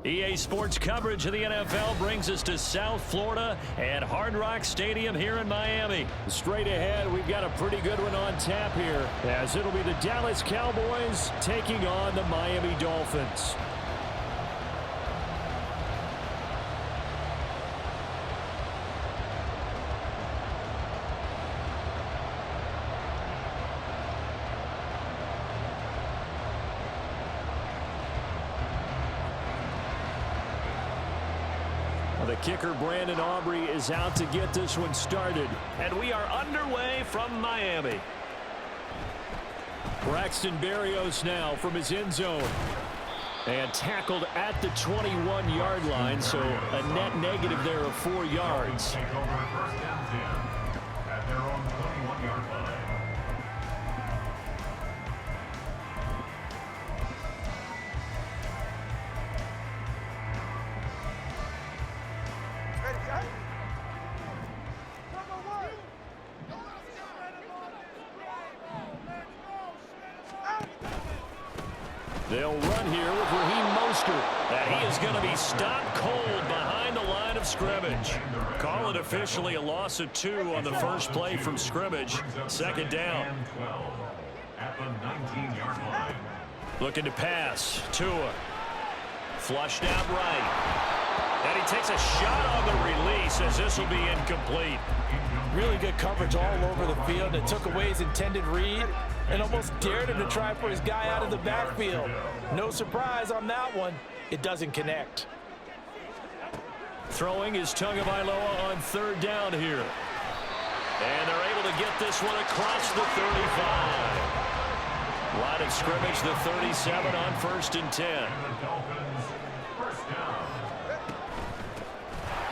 EA Sports coverage of the NFL brings us to South Florida at Hard Rock Stadium here in Miami. Straight ahead, we've got a pretty good one on tap here, as it'll be the Dallas Cowboys taking on the Miami Dolphins. The kicker, Brandon Aubrey, is out to get this one started. And we are underway from Miami. Braxton Berrios now from his end zone. And tackled at the 21-yard line, so a net negative there of 4 yards. Take over first down 10 at their own 21-yard line. They'll run here with Raheem Mostert. And he is going to be stopped cold behind the line of scrimmage. Call it officially a loss of 2 on the first play from scrimmage. Second down. At the 19-yard line. Looking to pass. Tua. Flushed out right. And he takes a shot on the release as this will be incomplete. Really good coverage all over the field. It took away his intended read and almost dared him to try for his guy out of the backfield. No surprise on that one. It doesn't connect. Throwing is Tagovailoa on third down here. And they're able to get this one across the 35. Line of scrimmage, the 37 on 1st and 10.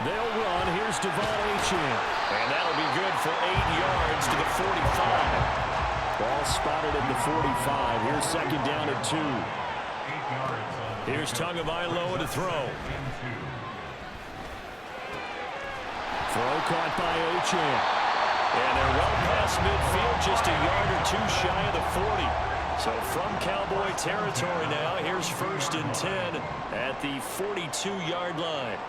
They'll run. Here's Devon Achane. And that'll be good for 8 yards to the 45. Ball spotted at the 45. Here's second down at 2. Here's Tagovailoa to throw. Throw caught by Achane. And they're well past midfield, just a yard or 2 shy of the 40. So from Cowboy territory now, here's 1st and 10 at the 42-yard line.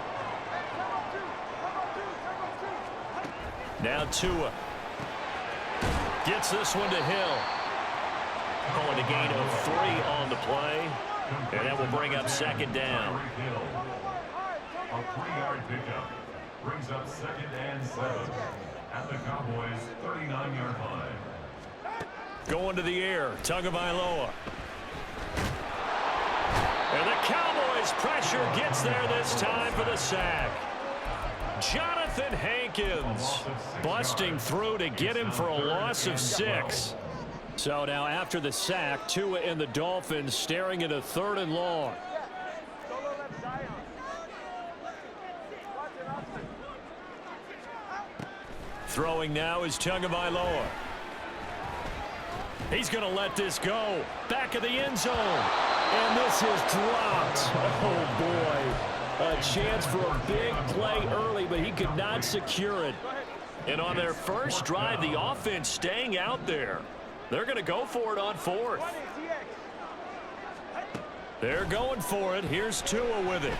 Now Tua gets this one to Hill. Calling a gain of 3 on the play. And that will bring up second down. A 3-yard pickup brings up 2nd and 7 at the Cowboys' 39-yard line. Going to the air, Tagovailoa. And the Cowboys' pressure gets there this time for the sack. Jonathan Hankins busting through to get him for a loss of 6. So now after the sack, Tua and the Dolphins staring at a 3rd and long. Throwing now is Tagovailoa. He's going to let this go. Back of the end zone. And this is dropped. Oh, boy. A chance for a big play early, but he could not secure it. And on their first drive, the offense staying out there. They're going to go for it on fourth. They're going for it. Here's Tua with it.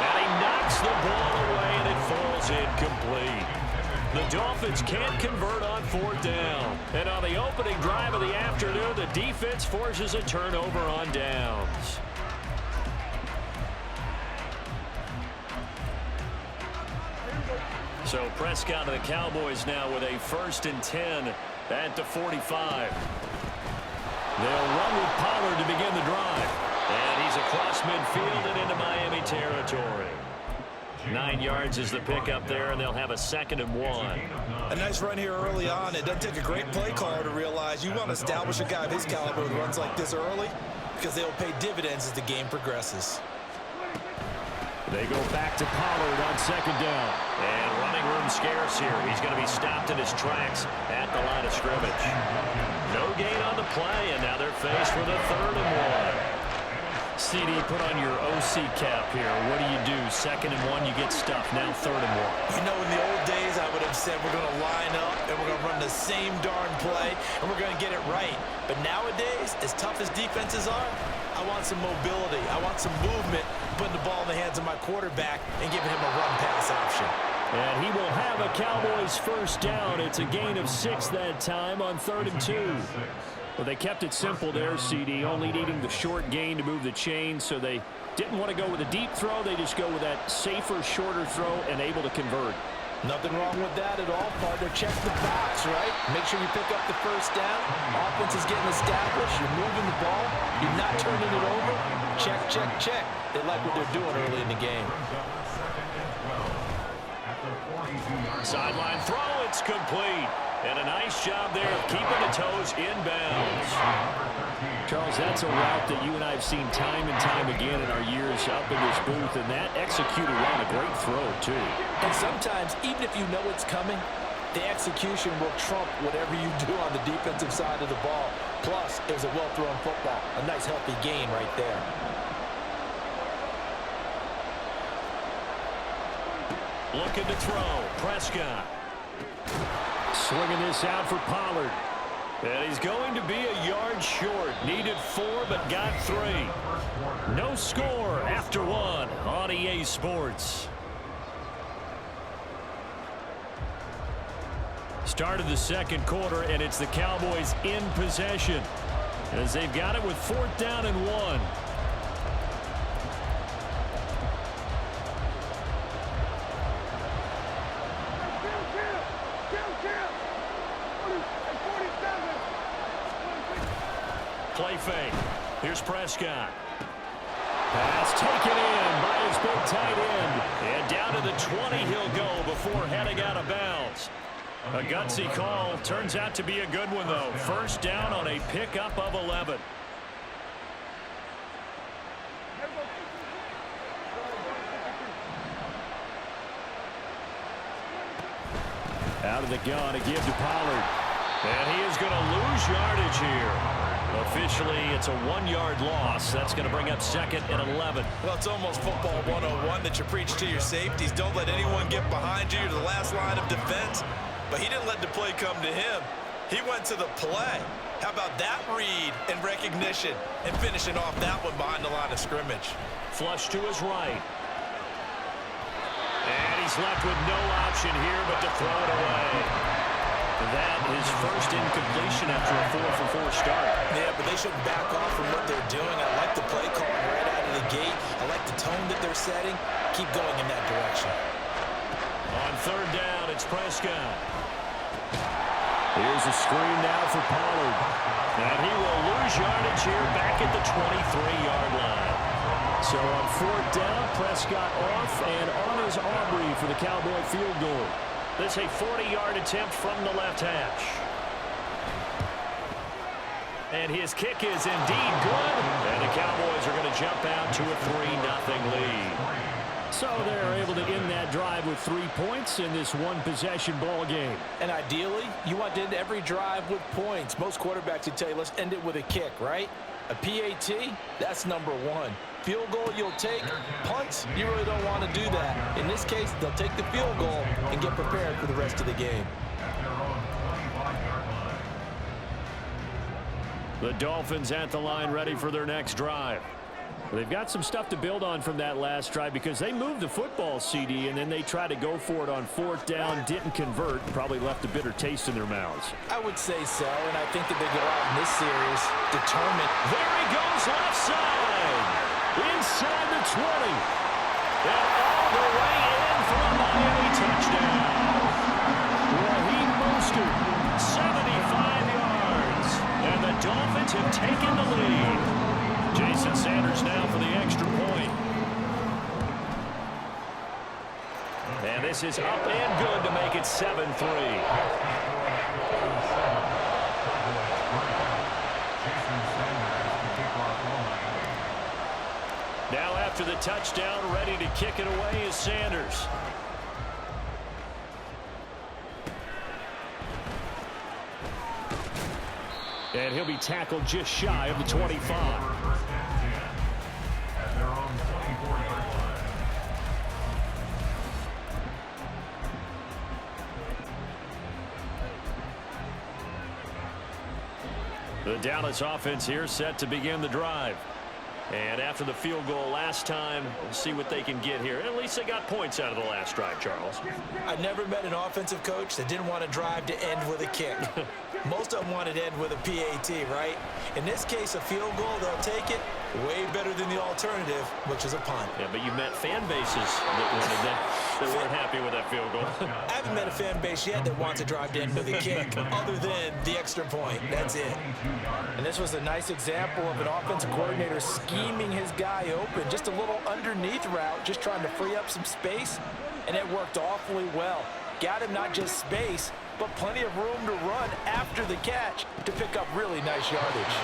And he knocks the ball away, and it falls incomplete. The Dolphins can't convert on fourth down. And on the opening drive of the afternoon, the defense forces a turnover on downs. So Prescott and the Cowboys now with a 1st and 10 at the 45. They'll run with Pollard to begin the drive. And he's across midfield and into Miami territory. 9 yards is the pickup there, and they'll have a 2nd and 1. A nice run here early on. It doesn't take a great play caller to realize you want to establish a guy of his caliber with runs like this early because they'll pay dividends as the game progresses. They go back to Pollard on 2nd down. And running room scarce here. He's going to be stopped in his tracks at the line of scrimmage. No gain on the play, and now they're faced with a 3rd and 1. CD, put on your OC cap here. What do you do? 2nd and 1, you get stuffed. Now 3rd and 1. You know, in the old days, I would have said we're going to line up and we're going to run the same darn play and we're going to get it right. But nowadays, as tough as defenses are, I want some mobility. I want some movement, putting the ball in the hands of my quarterback and giving him a run-pass option. And he will have a Cowboys 1st down. It's a gain of 6 that time on 3rd and 2. Well, they kept it simple there, CD, only needing the short gain to move the chain, so they didn't want to go with a deep throw. They just go with that safer, shorter throw and able to convert. Nothing wrong with that at all, partner. Check the box, right? Make sure you pick up the 1st down. Offense is getting established. You're moving the ball. You're not turning it over. Check, check, check. They like what they're doing early in the game. Sideline throw, it's complete. And a nice job there of keeping the toes inbounds. Charles, that's a route that you and I have seen time and time again in our years up in this booth, and that executed around a great throw, too. And sometimes, even if you know it's coming, the execution will trump whatever you do on the defensive side of the ball. Plus, it was a well-thrown football. A nice, healthy gain right there. Looking to throw. Prescott. Swinging this out for Pollard. And he's going to be a yard short. Needed 4, but got 3. No score after 1 on EA Sports. Start of the 2nd quarter, and it's the Cowboys in possession as they've got it with 4th down and 1. Play fake. Here's Prescott. Pass taken in by his big tight end. And down to the 20 he'll go before heading out of bounds. A gutsy call. Turns out to be a good one, though. 1st down on a pickup of 11. Out of the gun to give to Pollard. And he is going to lose yardage here. Officially, it's a 1-yard loss. That's going to bring up 2nd and 11. Well, it's almost football 101 that you preach to your safeties. Don't let anyone get behind you. You're the last line of defense. But he didn't let the play come to him. He went to the play. How about that read and recognition and finishing off that one behind the line of scrimmage? Flush to his right. And he's left with no option here but to throw it away. That is 1st incompletion after a 4-for-4 start. Yeah, but they shouldn't back off from what they're doing. I like the play call right out of the gate. I like the tone that they're setting. Keep going in that direction. On 3rd down, it's Prescott. Here's a screen now for Pollard. And he will lose yardage here back at the 23-yard line. So on 4th down, Prescott off and on his Aubrey for the Cowboy field goal. This a 40-yard attempt from the left hash. And his kick is indeed good. And the Cowboys are going to jump out to a 3-0 lead. So they're able to end that drive with 3 points in this one-possession ball game. And ideally, you want to end every drive with points. Most quarterbacks would tell you, let's end it with a kick, right? A PAT, that's number one. Field goal you'll take. Punts, you really don't want to do that. In this case, they'll take the field goal and get prepared for the rest of the game. The Dolphins at the line ready for their next drive. They've got some stuff to build on from that last drive because they moved the football, CD, and then they tried to go for it on 4th down, didn't convert, probably left a bitter taste in their mouths. I would say so, and I think that they go out in this series determined. There he goes left side, inside the 20, and all the way in for a Miami touchdown. Raheem Mostert, 75 yards, and the Dolphins have taken the lead. Jason Sanders now for the extra point. And this is up and good to make it 7-3. Now after the touchdown, ready to kick it away is Sanders. And he'll be tackled just shy of the 25. The Dallas offense here set to begin the drive. And after the field goal last time, we'll see what they can get here. At least they got points out of the last drive, Charles. I never met an offensive coach that didn't want to drive to end with a kick. Most of them wanted to end with a PAT, right? In this case, a field goal, they'll take it. Way better than the alternative, which is a punt. Yeah, but you met fan bases that wanted that weren't happy with that field goal. I haven't met a fan base yet that wants to drive to end with a kick, other than the extra point. That's it. And this was a nice example of an offensive coordinator scheming his guy open. Just a little underneath route, just trying to free up some space, and it worked awfully well. Got him not just space, but plenty of room to run after the catch to pick up really nice yardage.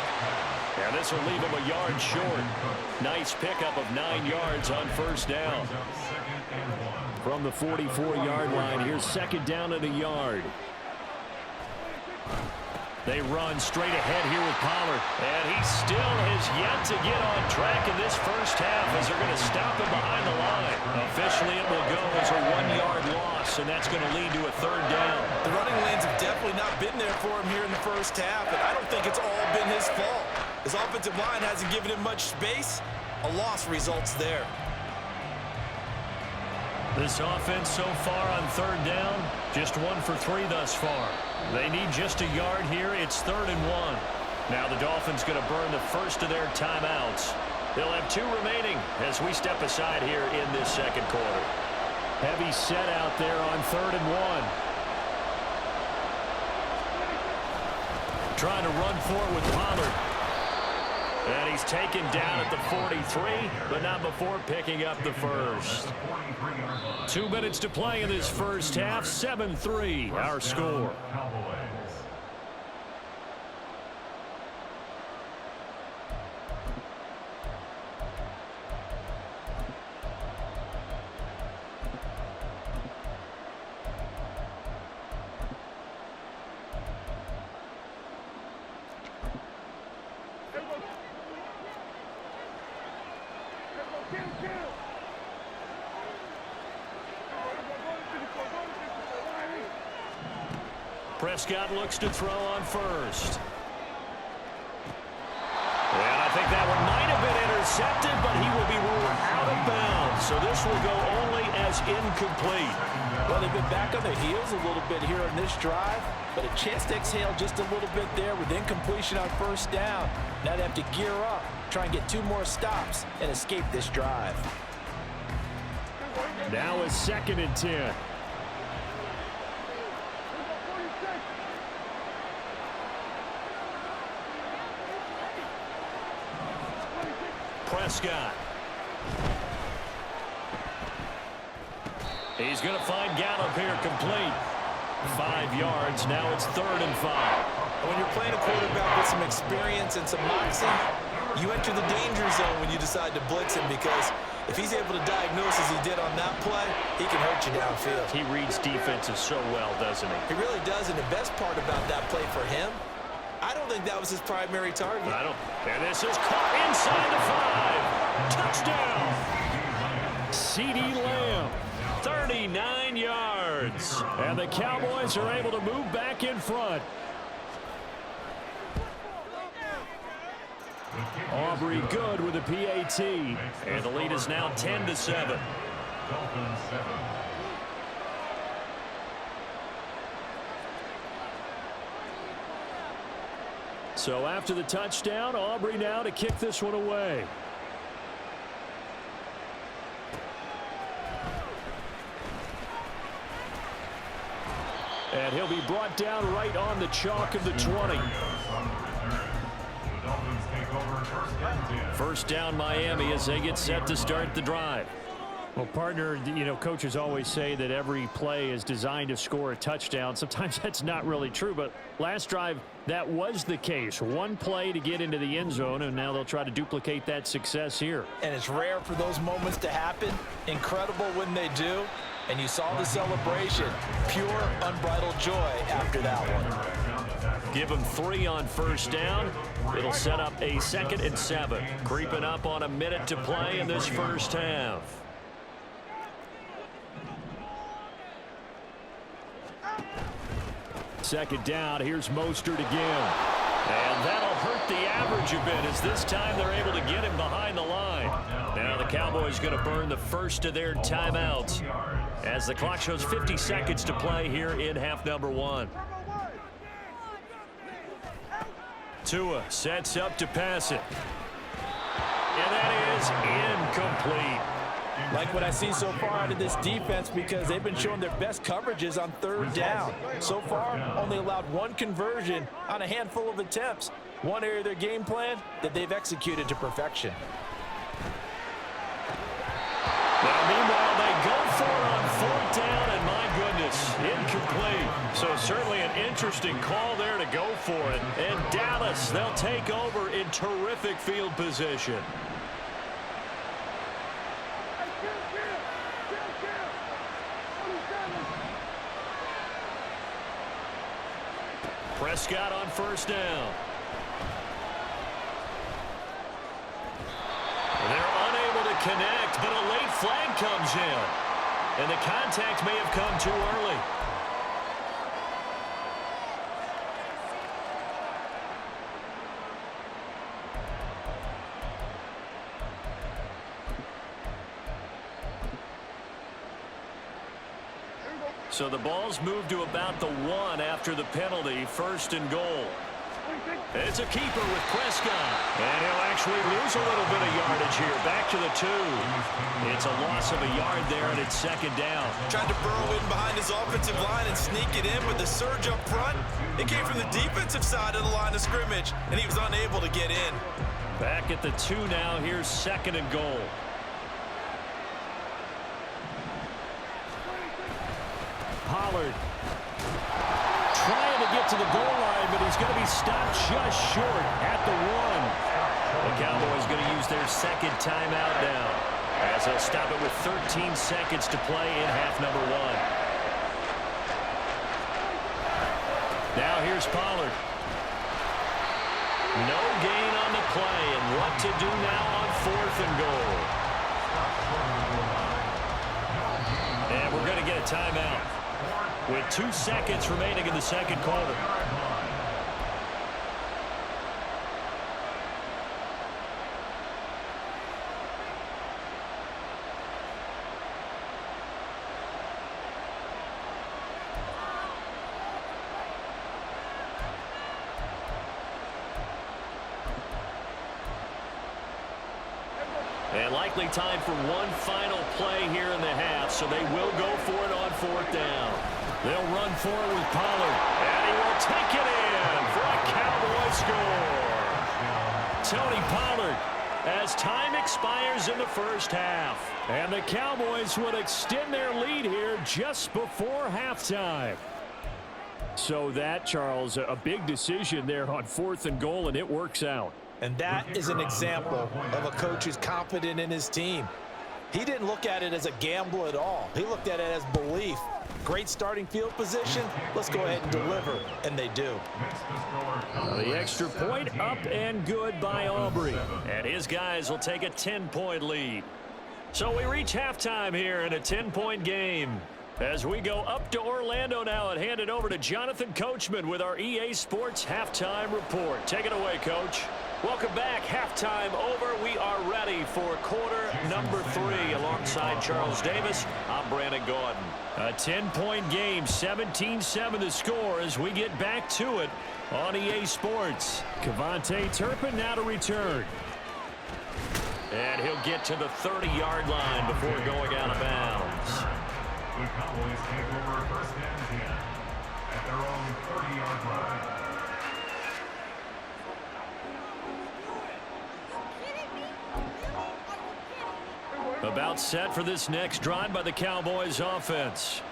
And this will leave him a yard short. Nice pickup of 9 yards on 1st down. From the 44-yard line, here's 2nd down and a yard. They run straight ahead here with Pollard. And he still has yet to get on track in this first half as they're going to stop him behind the line. Officially, it will go as a 1-yard loss, and that's going to lead to a 3rd down. The running lanes have definitely not been there for him here in the first half, and I don't think it's all been his fault. His offensive line hasn't given him much space. A loss results there. This offense so far on 3rd down, just 1 for 3 thus far. They need just a yard here. It's 3rd and 1. Now the Dolphins going to burn the first of their timeouts. They'll have 2 remaining as we step aside here in this 2nd quarter. Heavy set out there on 3rd and 1. Trying to run forward with Pollard. And he's taken down at the 43, but not before picking up the first. 2 minutes to play in this first half. 7-3, our score. Prescott looks to throw on first. And I think that one might have been intercepted, but he will be ruled out of bounds. So this will go only as incomplete. Well, they've been back on their heels a little bit here on this drive, but a chance to exhale just a little bit there with incompletion on 1st down. Now they have to gear up, try and get 2 more stops, and escape this drive. Now it's 2nd and 10. Prescott. He's going to find Gallup here complete. 5 yards. Now it's 3rd and 5. When you're playing a quarterback with some experience and some moxie, you enter the danger zone when you decide to blitz him, because if he's able to diagnose as he did on that play, he can hurt you downfield. He reads defenses so well, doesn't he? He really does, and the best part about that play for him, I don't think that was his primary target. I don't. And this is caught inside the 5. Touchdown. CeeDee Lamb, 39 yards. And the Cowboys are able to move back in front. Aubrey good with a PAT. And the lead is now 10-7. Dolphins 7. So after the touchdown, Aubrey now to kick this one away. And he'll be brought down right on the chalk of the 20. First down Miami as they get set to start the drive. Well, partner, you know, coaches always say that every play is designed to score a touchdown. Sometimes that's not really true, but last drive, that was the case. One play to get into the end zone, and now they'll try to duplicate that success here. And it's rare for those moments to happen. Incredible when they do. And you saw the celebration. Pure, unbridled joy after that one. Give them 3 on first down. It'll set up a 2nd and 7. Creeping up on a minute to play in this first half. Second down, here's Mostert again. And that'll hurt the average a bit as this time they're able to get him behind the line. Now the Cowboys going to burn the first of their timeouts as the clock shows 50 seconds to play here in half number 1. Tua sets up to pass it. And that is incomplete. Like what I see so far out of this defense because they've been showing their best coverages on third down. So far, only allowed 1 conversion on a handful of attempts. One area of their game plan that they've executed to perfection. Now, meanwhile, they go for it on 4th down, and my goodness, incomplete. So certainly an interesting call there to go for it. And Dallas, they'll take over in terrific field position. Prescott on first down. They're unable to connect, but a late flag comes in. And the contact may have come too early. So the ball's moved to about the 1 after the penalty, 1st and goal. It's a keeper with Prescott. And he'll actually lose a little bit of yardage here. Back to the 2. It's a loss of a yard there, and it's 2nd down. Tried to burrow in behind his offensive line and sneak it in, but the surge up front, it came from the defensive side of the line of scrimmage, and he was unable to get in. Back at the 2 now. Here's 2nd and goal. Pollard trying to get to the goal line, but he's going to be stopped just short at the 1. The Cowboys going to use their 2nd timeout now as they'll stop it with 13 seconds to play in half number 1. Now here's Pollard. No gain on the play, and what to do now on 4th and goal. And we're going to get a timeout with 2 seconds remaining in the 2nd quarter. And likely time for one final play here in the half, so they will go for it on 4th down. They'll run for it with Pollard, and he will take it in for a Cowboy score. Tony Pollard, as time expires in the first half. And the Cowboys would extend their lead here just before halftime. So that, Charles, a big decision there on 4th and goal, and it works out. And that is an example of a coach who's confident in his team. He didn't look at it as a gamble at all. He looked at it as belief. Great starting field position. Let's go ahead and deliver. And they do. The extra point up and good by Aubrey. And his guys will take a 10-point lead. So we reach halftime here in a 10-point game. As we go up to Orlando now and hand it over to Jonathan Coachman with our EA Sports Halftime Report. Take it away, Coach. Welcome back. Halftime over. We are ready for quarter number 3. Alongside Charles Davis, I'm Brandon Gordon. A 10-point game, 17-7 the score as we get back to it on EA Sports. Kevontae Turpin now to return. And he'll get to the 30-yard line before going out of bounds. The Cowboys take over first and 10 at their own 30-yard line. About set for this next drive by the Cowboys offense.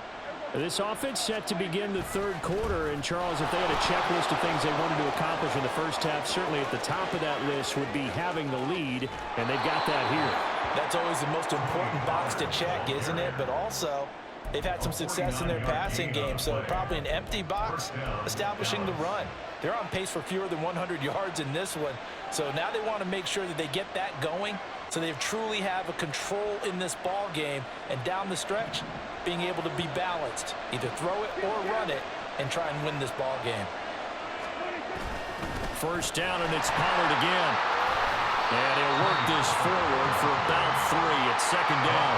This offense set to begin the third quarter. And, Charles, if they had a checklist of things they wanted to accomplish in the first half, certainly at the top of that list would be having the lead, and they've got that here. That's always the most important box to check, isn't it? But also, they've had some success in their passing game, so probably an empty box establishing the run. They're on pace for fewer than 100 yards in this one, so now they want to make sure that they get that going so they truly have a control in this ball game, and down the stretch, being able to be balanced, either throw it or run it, and try and win this ball game. First down, and it's Pollard again. And he'll work this forward for about 3 at second down.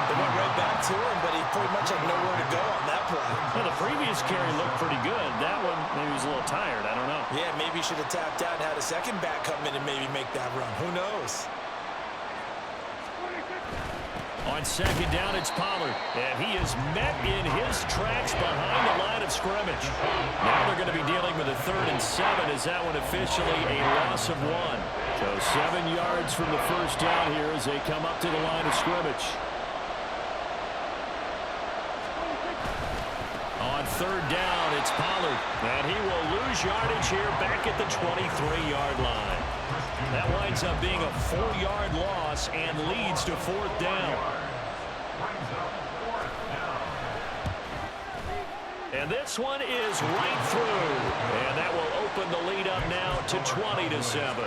They went right back to him, but he pretty much had nowhere to go on that play. Well, the previous carry looked pretty good. That one, maybe he was a little tired. I don't know. Yeah, maybe he should have tapped out and had a second back come in and maybe make that run. Who knows? On second down, it's Pollard. And he is met in his tracks behind the line of scrimmage. Now they're going to be dealing with a 3rd and 7 as that one officially a loss of 1. So 7 yards from the first down here as they come up to the line of scrimmage. On 3rd down, it's Pollard. And he will lose yardage here back at the 23-yard line. That winds up being a 4-yard loss and leads to 4th down. And this one is right through. And that will open the lead up now to 20-7.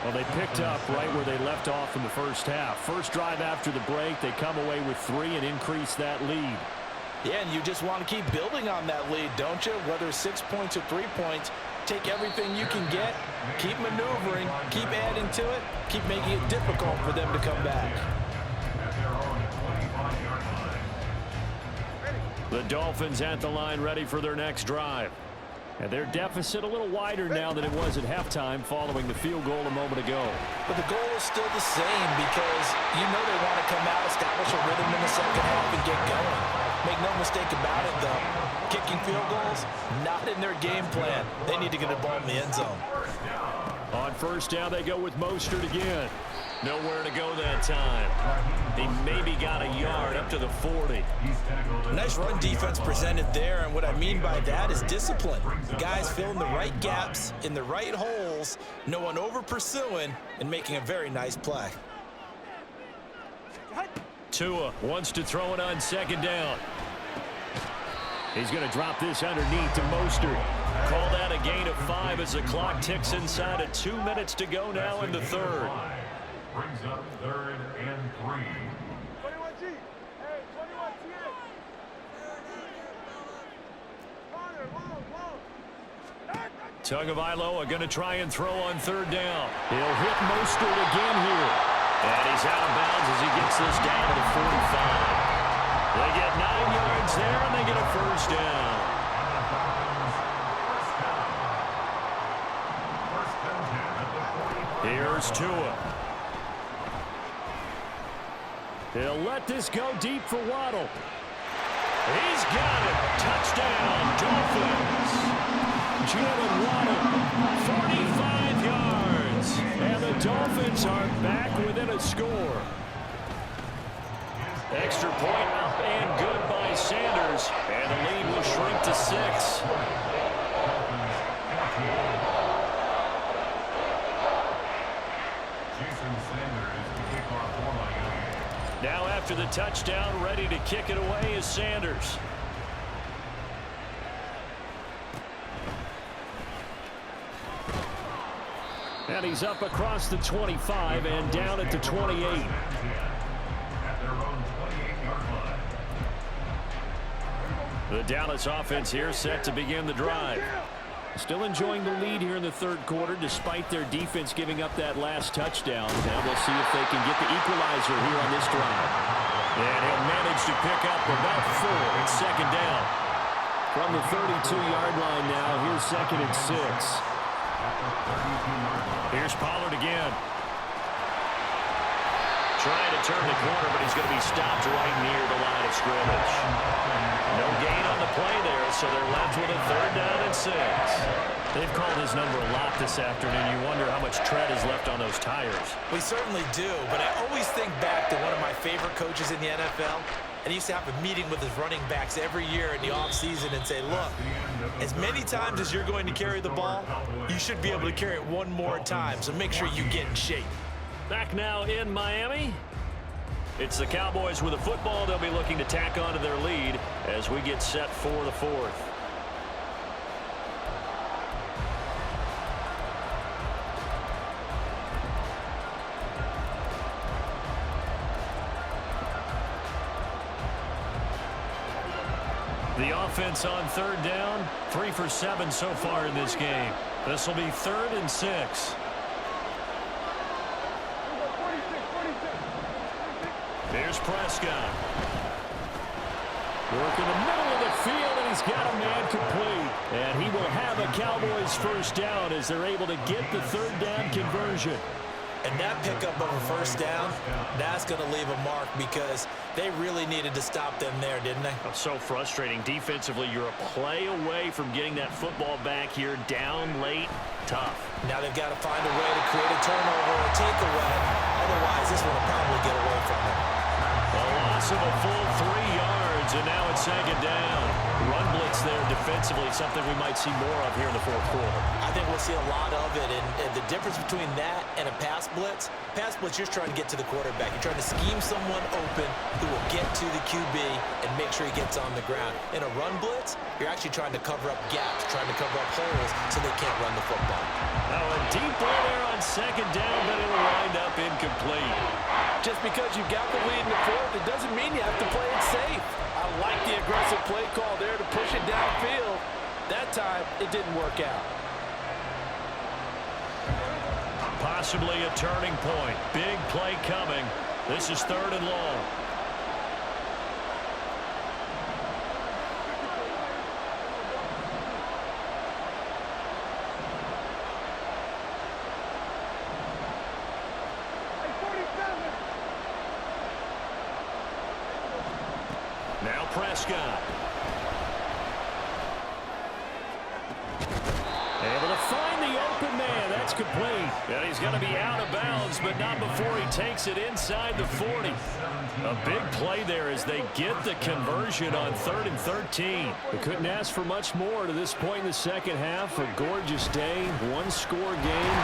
Well, they picked up right where they left off in the first half. First drive after the break, they come away with 3 and increase that lead. Yeah, and you just want to keep building on that lead, don't you? Whether 6 points or 3 points, take everything you can get, keep maneuvering, keep adding to it, keep making it difficult for them to come back. The Dolphins at the line ready for their next drive. And their deficit a little wider now than it was at halftime following the field goal a moment ago. But the goal is still the same because you know they want to come out, establish a rhythm in the second half, and get going. Make no mistake about it, though. Kicking field goals, not in their game plan. They need to get the ball in the end zone. On first down, they go with Mostert again. Nowhere to go that time. He maybe got a yard up to the 40. Nice run defense presented there, and what I mean by that is discipline. Guys filling the right gaps in the right holes, no one over pursuing, and making a very nice play. Tua wants to throw it on second down. He's going to drop this underneath to Mostert. Call that a gain of 5 as the clock ticks inside of 2 minutes to go now in the third. Brings up 3rd and 3. 21G. Hey, 21G. Tagovailoa going to try and throw on third down. He'll hit Mostert again here. And he's out of bounds as he gets this down to the 45. They get 9 yards there, and they get a first down. Here's Tua. They'll let this go deep for Waddle. He's got it. Touchdown, Dolphins. Jalen Waddle, 45 yards. and the Dolphins are back within a score. Extra point up and good by Sanders. And the lead will shrink to 6. Now after the touchdown, ready to kick it away is Sanders. And he's up across the 25 and down at the 28. At their own 28-yard line. The Dallas offense here set to begin the drive. Still enjoying the lead here in the third quarter despite their defense giving up that last touchdown. Now we'll see if they can get the equalizer here on this drive. And he'll manage to pick up about 4. It's second down. From the 32-yard line now, here's second and 6. Here's Pollard again. Trying to turn the corner, but he's going to be stopped right near the line of scrimmage. No gain on the play there, so they're left with a third down and 6. They've called his number a lot this afternoon. You wonder how much tread is left on those tires. We certainly do, but I always think back to one of my favorite coaches in the NFL. And he used to have a meeting with his running backs every year in the offseason and say, look, as many times as you're going to carry the ball, you should be able to carry it one more time, so make sure you get in shape. Back now in Miami. It's the Cowboys with the football. They'll be looking to tack on to their lead as we get set for the fourth. The offense on third down, 3 for 7 so far in this game. This will be 3rd and 6. Here's Prescott. Working the middle of the field, and he's got a man complete. And he will have a Cowboys first down as they're able to get the third down conversion. And that pickup of a first down, that's going to leave a mark because they really needed to stop them there, didn't they? It's so frustrating. Defensively, you're a play away from getting that football back here down late. Tough. Now they've got to find a way to create a turnover or a takeaway. Otherwise, this one will probably get away from them. A loss of a full 3 yards, and now it's second down. Run blitz there defensively, something we might see more of here in the fourth quarter. I think we'll see a lot of it, and the difference between that and a pass blitz, you're trying to get to the quarterback. You're trying to scheme someone open who will get to the QB and make sure he gets on the ground. In a run blitz, you're actually trying to cover up gaps, trying to cover up holes so they can't run the football. Now a deep ball there on second down, but it'll wind up incomplete. Just because you've got the lead in the fourth, it doesn't mean you have to play it safe. I like the aggressive play call there to push it downfield. That time, it didn't work out. Possibly a turning point. Big play coming. This is 3rd and long. Now Prescott. Able to find the open man. That's complete. And he's going to be out of bounds, but not before he takes it inside the 40. A big play there as they get the conversion on 3rd and 13. They couldn't ask for much more to this point in the second half. A gorgeous day, one-score game.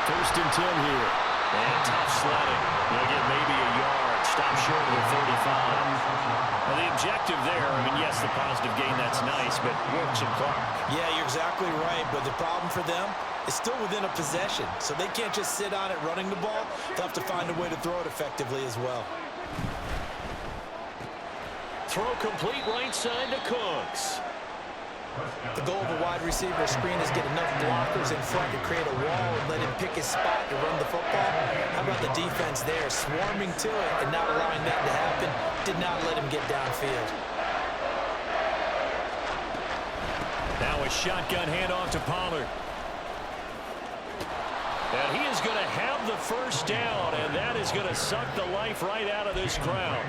1st and 10 here. And tough sledding. They'll get maybe a yard. Stop short of the 35. Well, the objective there, I mean, yes, the positive gain, that's nice, but work some clock. Yeah, you're exactly right, but the problem for them is still within a possession, so they can't just sit on it running the ball. They'll have to find a way to throw it effectively as well. Throw complete right side to Cooks. The goal of a wide receiver screen is get enough blockers in front to create a wall and let him pick his spot to run the football. How about the defense there, swarming to it and not allowing that to happen? Did not let him get downfield. Now a shotgun handoff to Pollard. And he is going to have the first down, and that is going to suck the life right out of this crowd.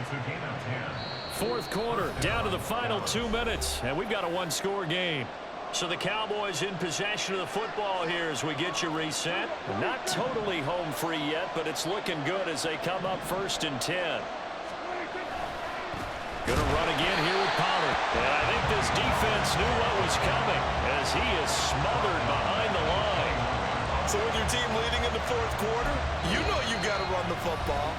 It's a gain of 10. Fourth quarter, down to the final 2 minutes, and we've got a one-score game. So the Cowboys in possession of the football here as we get you reset. Not totally home free yet, but it's looking good as they come up 1st and 10. Going to run again here with Pollard. And I think this defense knew what was coming as he is smothered behind the line. So with your team leading in the fourth quarter, you know you've got to run the football.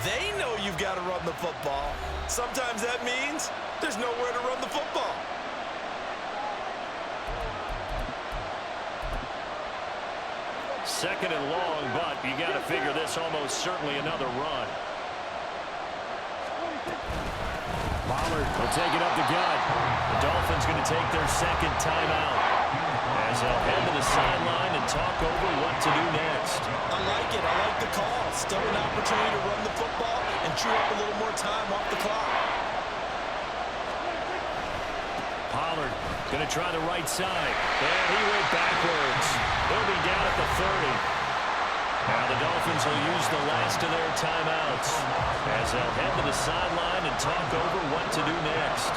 They know you've got to run the football. Sometimes that means there's nowhere to run the football. Second and long, but you got to figure this almost certainly another run. Pollard will take it up the gut. The Dolphins going to take their second timeout as they'll head to the sideline and talk over what to do next. I like it. I like the call. Still an opportunity to run the football and chew up a little more time off the clock. Pollard going to try the right side. And he went backwards. He'll be down at the 30. Now the Dolphins will use the last of their timeouts as they'll head to the sideline and talk over what to do next.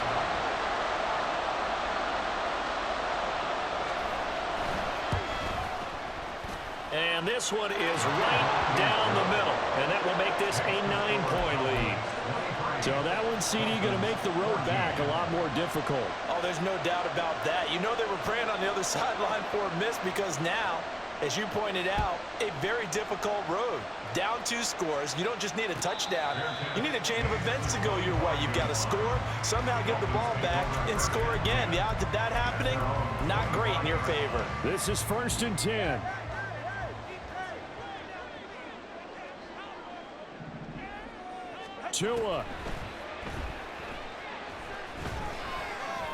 And this one is right down the middle, and that will make this a 9-point lead. So that one, CD, going to make the road back a lot more difficult. Oh, there's no doubt about that. You know they were praying on the other sideline for a miss because now, as you pointed out, a very difficult road. Down 2 scores. You don't just need a touchdown. You need a chain of events to go your way. You've got to score, somehow get the ball back, and score again. The odds of that happening, not great in your favor. This is 1st and 10. Tua.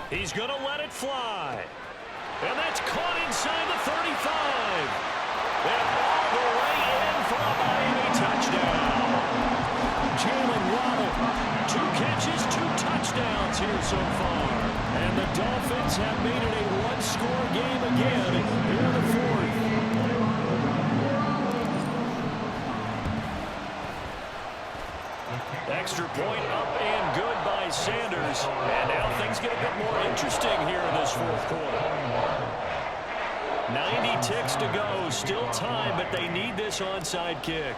He's going to let it fly. And that's caught inside the 35. And all the way in for a Miami touchdown. Jalen Waddle, 2 catches, 2 touchdowns here so far. And the Dolphins have made it a 1-score game again here in the 4th. Extra point up and good by Sanders. And now things get a bit more interesting here in this 4th quarter. 90 ticks to go. Still time, but they need this onside kick.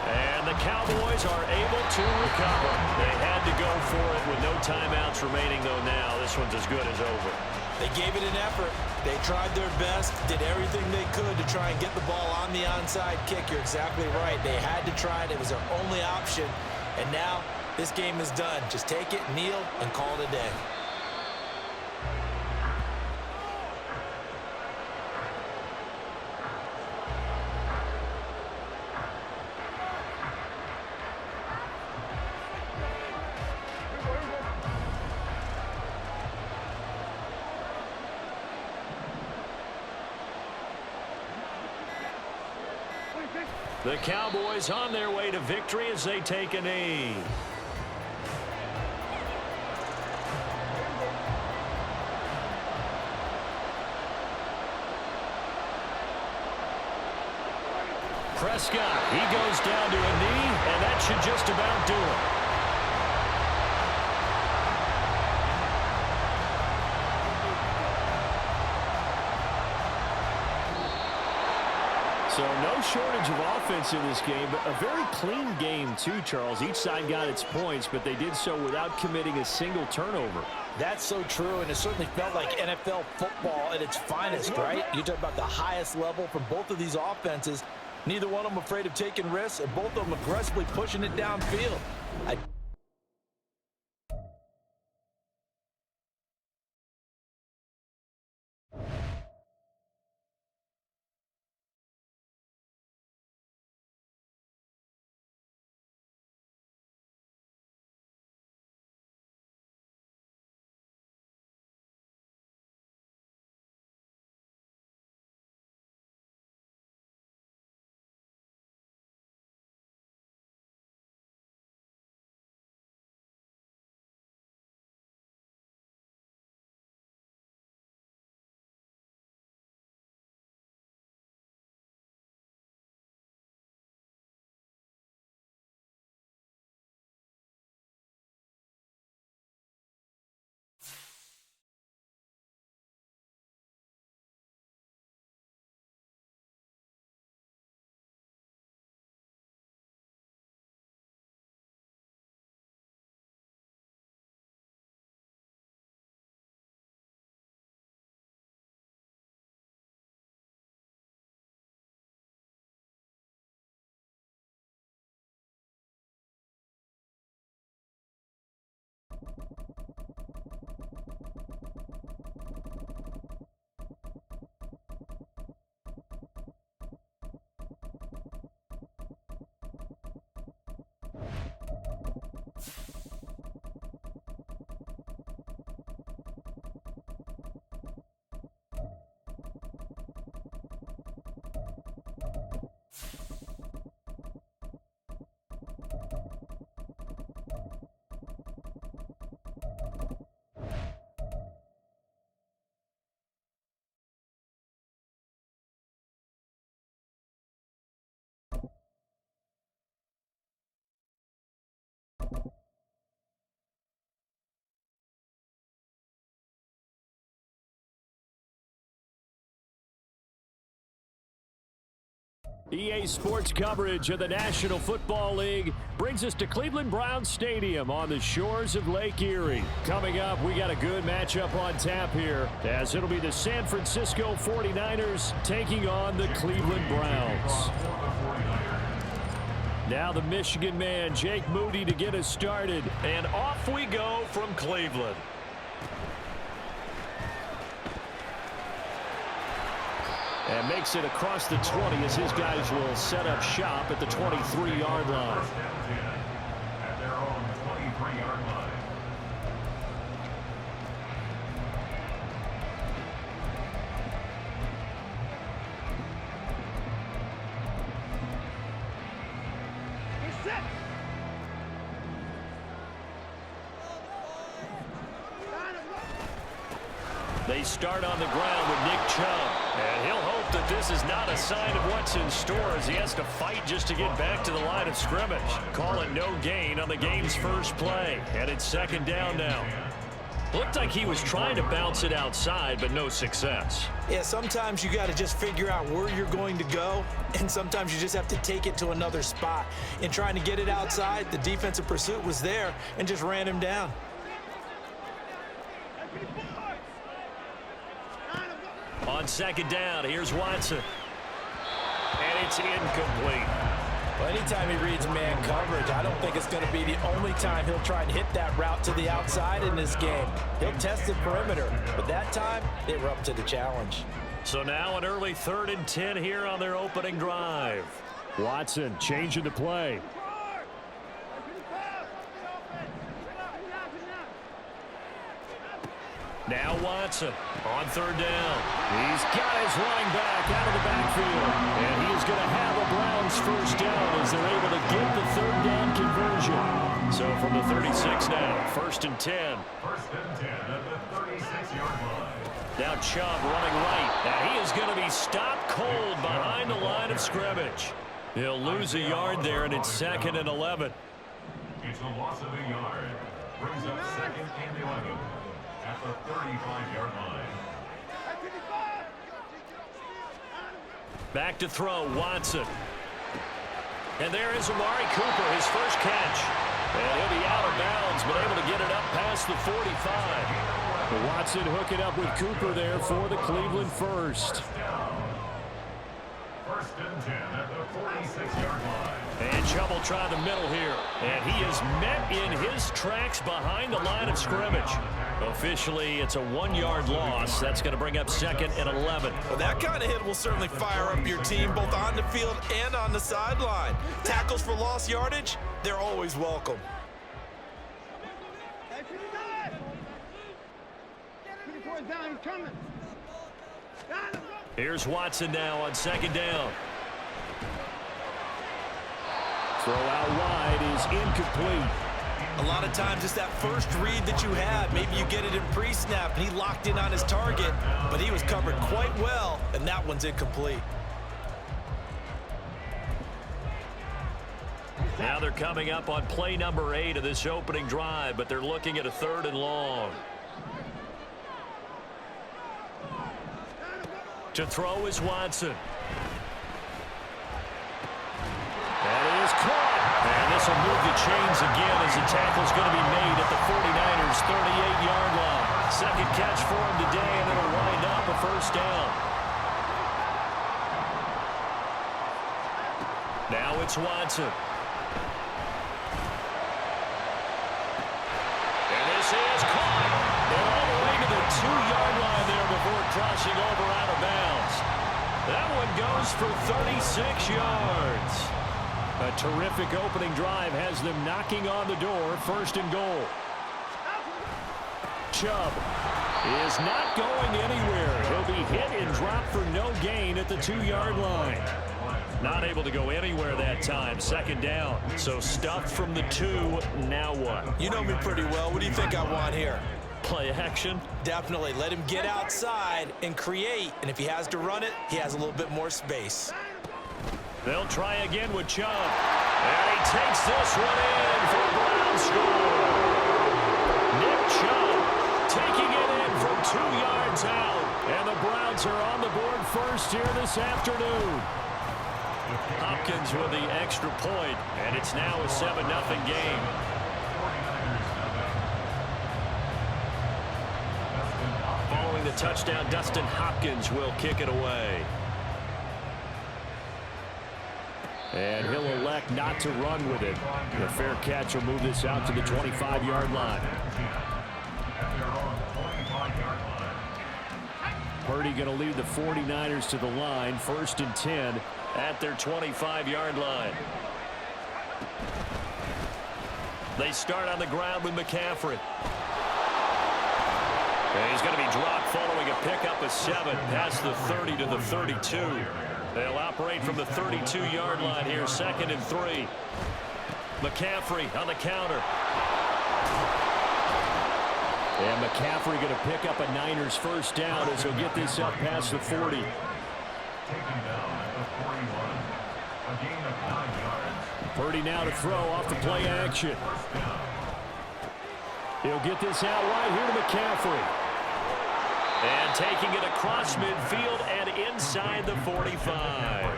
And the Cowboys are able to recover. They had to go for it with no timeouts remaining, though now. This one's as good as over. They gave it an effort. They tried their best, did everything they could to try and get the ball on the onside kick. You're exactly right. They had to try it. It was their only option. And now this game is done. Just take it, kneel, and call it a day. The Cowboys on their way to victory as they take a knee. Prescott, he goes down to a knee, and that should just about do it. So no shortage of offense in this game, but a very clean game too, Charles. Each side got its points, but they did so without committing a single turnover. That's so true, and it certainly felt like NFL football at its finest, right? You talk about the highest level from both of these offenses. Neither one of them afraid of taking risks, and both of them aggressively pushing it downfield. EA Sports coverage of the National Football League brings us to Cleveland Browns Stadium on the shores of Lake Erie. Coming up, we got a good matchup on tap here, as it'll be the San Francisco 49ers taking on the Cleveland Browns. Now the Michigan man, Jake Moody, to get us started. And off we go from Cleveland. And makes it across the 20 as his guys will set up shop at the 23-yard line. At their own 23-yard line. They start on the ground with Nick Chubb. And he'll hope that this is not a sign of what's in store as he has to fight just to get back to the line of scrimmage. Call it no gain on the game's first play. And it's second down now. Looked like he was trying to bounce it outside, but no success. Yeah, sometimes you got to just figure out where you're going to go, and sometimes you just have to take it to another spot. In trying to get it outside, the defensive pursuit was there and just ran him down. On second down, here's Watson. And it's incomplete. Well, anytime he reads man coverage, I don't think it's going to be the only time he'll try and hit that route to the outside in this game. He'll test the perimeter, but that time, they were up to the challenge. So now an early 3rd and 10 here on their opening drive. Watson changing the play. Now Watson on 3rd down. He's got his running back out of the backfield. And he is going to have a Browns first down as they're able to get the 3rd down conversion. So from the 36 now, 1st and 10. 1st and 10 at the 36-yard line. Now Chubb running right. Now he is going to be stopped cold behind the line of scrimmage. He'll lose a yard there, and it's 2nd and 11. It's a loss of a yard. Brings up 2nd and 11. At the 35-yard line. Back to throw, Watson. And there is Amari Cooper, his first catch. And he'll be out of bounds, but able to get it up past the 45. Watson hooking up with Cooper there for the Cleveland first. 1st and 10 at the 46-yard line. And Chubb will try the middle here. And he is met in his tracks behind the line of scrimmage. Officially, it's a 1-yard loss. That's going to bring up 2nd and 11. Well, that kind of hit will certainly fire up your team both on the field and on the sideline. Tackles for lost yardage, they're always welcome. Here's Watson now on 2nd down. Throw out wide is incomplete. A lot of times it's that first read that you had. Maybe you get it in pre-snap, and he locked in on his target, but he was covered quite well, and that one's incomplete. Now they're coming up on play number 8 of this opening drive, but they're looking at a 3rd and long. To throw is Watson. That is caught. And this will move the chains again as the tackle's going to be made at the 49ers' 38-yard line. 2nd catch for him today, and it'll wind up a first down. Now it's Watson. And this is caught. And all the way to the 2-yard line there before crossing over out of bounds. That one goes for 36 yards. A terrific opening drive has them knocking on the door, 1st and goal. Chubb is not going anywhere. He'll be hit and dropped for no gain at the 2-yard line. Not able to go anywhere that time. 2nd down. So stuffed from the 2. Now what? You know me pretty well. What do you think I want here? Play action? Definitely. Let him get outside and create. And if he has to run it, he has a little bit more space. They'll try again with Chubb. And he takes this one in for a Brown score. Nick Chubb taking it in from 2 yards out. And the Browns are on the board first here this afternoon. Hopkins with the extra point, and it's now a 7-0 game. Following the touchdown, Dustin Hopkins will kick it away. And he'll elect not to run with it. The fair catch will move this out to the 25-yard line. Purdy going to lead the 49ers to the line. 1st and 10 at their 25-yard line. They start on the ground with McCaffrey. And he's going to be dropped following a pickup of 7 past the 30 to the 32. They'll operate from the 32-yard line here, 2nd and 3. McCaffrey on the counter. And McCaffrey going to pick up a Niners first down as he'll get this up past the 40. Purdy now to throw off the play action. He'll get this out wide here to McCaffrey. And taking it across midfield and inside the 45.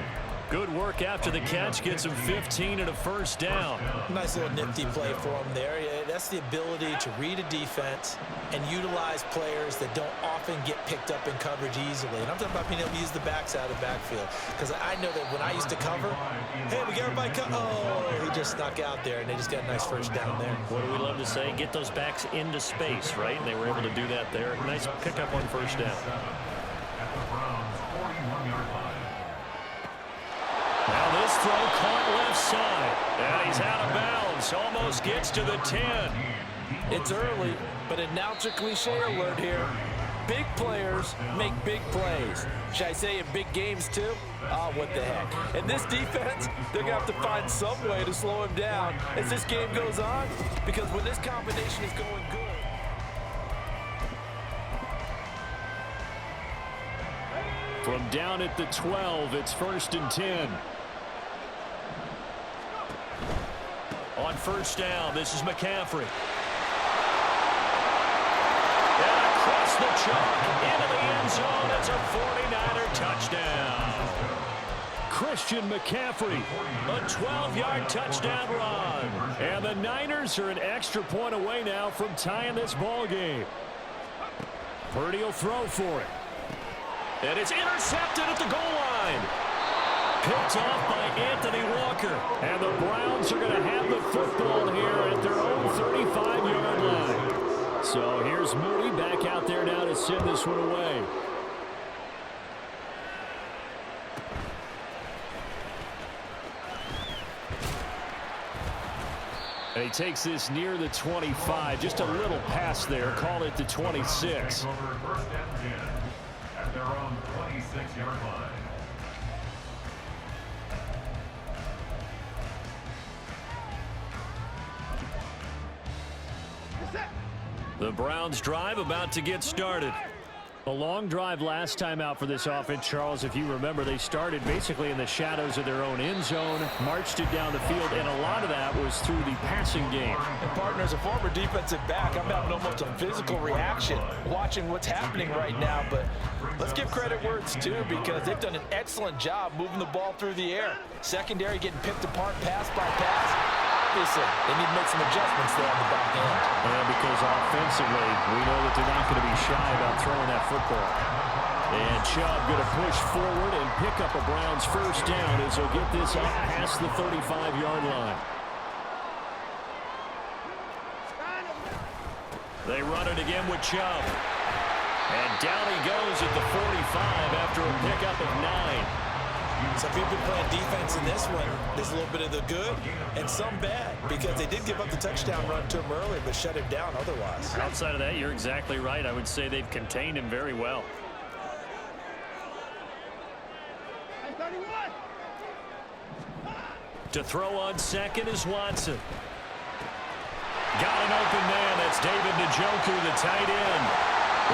Good work after the catch. Gets him 15 and a first down. Nice little nifty play for him there. Yeah, that's the ability to read a defense and utilize players that don't often get picked up in coverage easily. And I'm talking about being able to use the backs out of the backfield. Because I know that when I used to cover, hey, we got everybody cut. Oh, he just snuck out there, and they just got a nice first down there. What do we love to say? Get those backs into space, right? And they were able to do that there. Nice pickup on first down. Now this throw caught left side. And he's out of bounds. Almost gets to the 10. It's early, but announcer cliche alert here. Big players make big plays. Should I say in big games too? Oh, what the heck. And this defense, they're going to have to find some way to slow him down as this game goes on. Because when this combination is going good. From down at the 12, it's 1st and 10. On first down, this is McCaffrey. And across the chalk, into the end zone. It's a 49er touchdown. Christian McCaffrey. A 12-yard touchdown run. And the Niners are an extra point away now from tying this ball game. Purdy will throw for it. And it's intercepted at the goal line. Picked off by Anthony Walker. And the Browns are going to have the football here at their own 35-yard line. So here's Moody back out there now to send this one away. And he takes this near the 25. Just a little pass there. Call it the 26. At their own 26-yard line. The Browns drive about to get started. A long drive last time out for this offense, Charles. If you remember, they started basically in the shadows of their own end zone, marched it down the field, and a lot of that was through the passing game. And partner, as a former defensive back, I'm having almost a physical reaction watching what's happening right now. But let's give credit where it's due, because they've done an excellent job moving the ball through the air. Secondary getting picked apart pass by pass. Obviously, they need to make some adjustments there on the back end. And because offensively, we know that they're not going to be shy about throwing that football. And Chubb going to push forward and pick up a Browns first down as he'll get this up past the 35-yard line. They run it again with Chubb. And down he goes at the 45 after a pickup of 9. Some people playing defense in this one. There's a little bit of the good and some bad, because they did give up the touchdown run to him earlier, but shut him down otherwise. Outside of that, you're exactly right. I would say they've contained him very well. To throw on second is Watson. Got an open man. That's David Njoku, the tight end.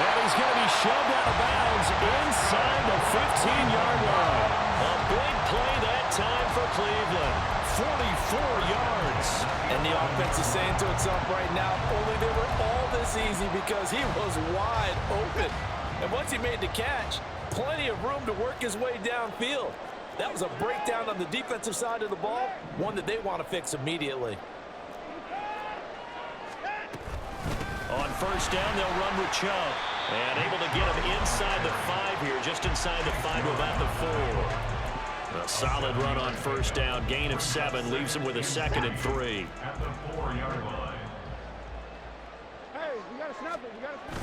And he's going to be shoved out of bounds inside the 15-yard line. A big play that time for Cleveland. 44 yards. And the offense is saying to itself right now, only they were all this easy because he was wide open. And once he made the catch, plenty of room to work his way downfield. That was a breakdown on the defensive side of the ball, one that they want to fix immediately. On first down, they'll run with Chubb. And able to get him inside the 5 here, just inside the 5 to about the 4. A solid run on first down. Gain of 7 leaves him with a 2nd and 3. At the 4-yard line. Hey, we got to snap it. We got to snap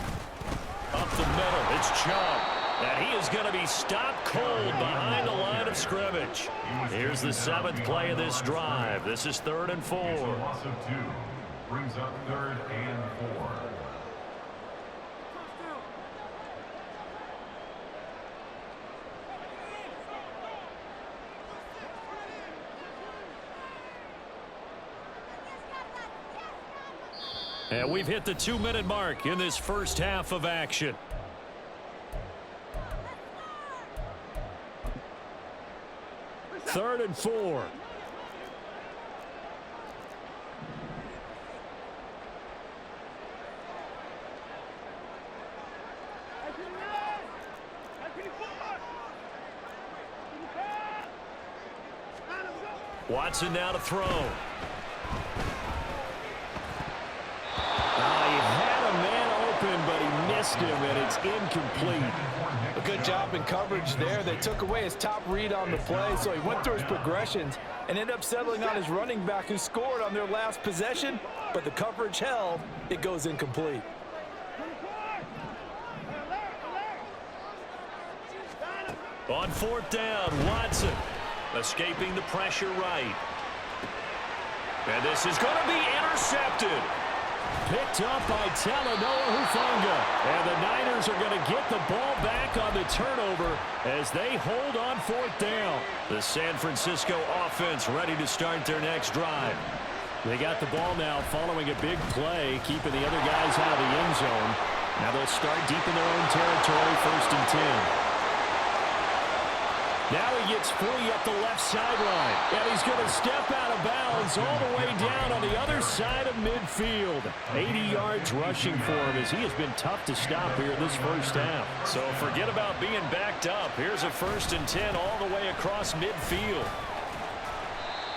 it. Up the middle, it's Chubb. And he is going to be stopped cold behind the line of scrimmage. Here's the 7th play of this drive. This is 3rd and 4. It's a loss of 2. Brings up 3rd and 4. And we've hit the 2-minute mark in this first half of action. Third and 4. Watson now to throw. He had a man open, but he missed him, and it's incomplete. A good job in coverage there. They took away his top read on the play, so he went through his progressions and ended up settling on his running back who scored on their last possession, but the coverage held. It goes incomplete. On 4th down, Watson escaping the pressure right. And this is going to be intercepted. Picked up by Talanoa Hufanga. And the Niners are going to get the ball back on the turnover as they hold on 4th down. The San Francisco offense ready to start their next drive. They got the ball now following a big play, keeping the other guys out of the end zone. Now they'll start deep in their own territory, 1st and 10. Now he gets free up the left sideline. And he's going to step out of bounds all the way down on the other side of midfield. 80 yards rushing for him as he has been tough to stop here this first half. So forget about being backed up. Here's a 1st and 10 all the way across midfield.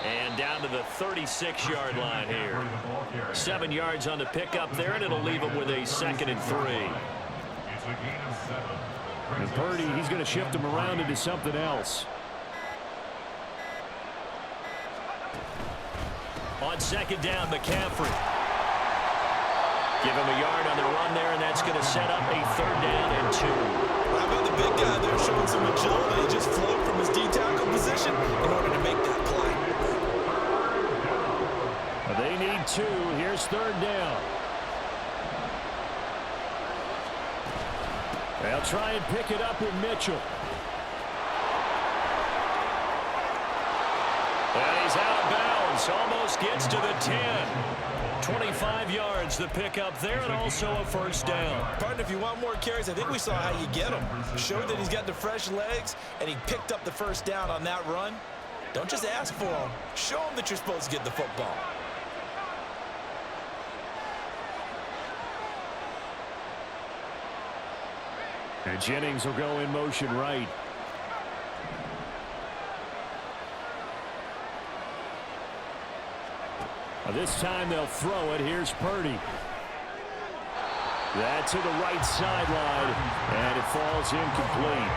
And down to the 36-yard line here. 7 yards on the pickup there, and it'll leave him with a 2nd and 3. It's a gain of 7. And Purdy, he's going to shift him around into something else. On 2nd down, McCaffrey. Give him a yard on the run there, and that's going to set up a 3rd down and 2. How about the big guy there showing some agility? He just floated from his D-tackle position in order to make that play. They need 2. Here's 3rd down. They'll try and pick it up with Mitchell. And he's out of bounds. Almost gets to the 10. 25 yards the pickup there, and also a 1st down. Partner, if you want more carries, I think we saw how you get him. Showed that he's got the fresh legs, and he picked up the 1st down on that run. Don't just ask for him. Show him that you're supposed to get the football. And Jennings will go in motion right. This time they'll throw it. Here's Purdy. That to the right sideline, and it falls incomplete.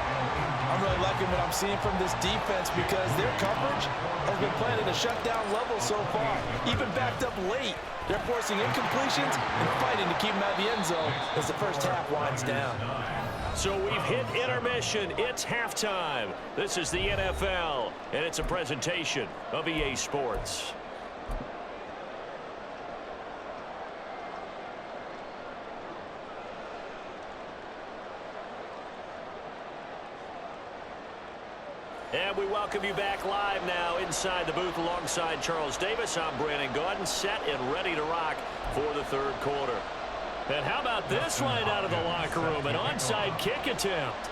I'm really liking what I'm seeing from this defense because their coverage has been playing at a shutdown level so far. Even backed up late, they're forcing incompletions and fighting to keep them out of the end zone as the first half winds down. So we've hit intermission. It's halftime. This is the NFL, and it's a presentation of EA Sports. And we welcome you back live now inside the booth alongside Charles Davis. I'm Brandon Gaudin, set and ready to rock for the 3rd quarter. And how about this line out of the locker room? An onside kick attempt.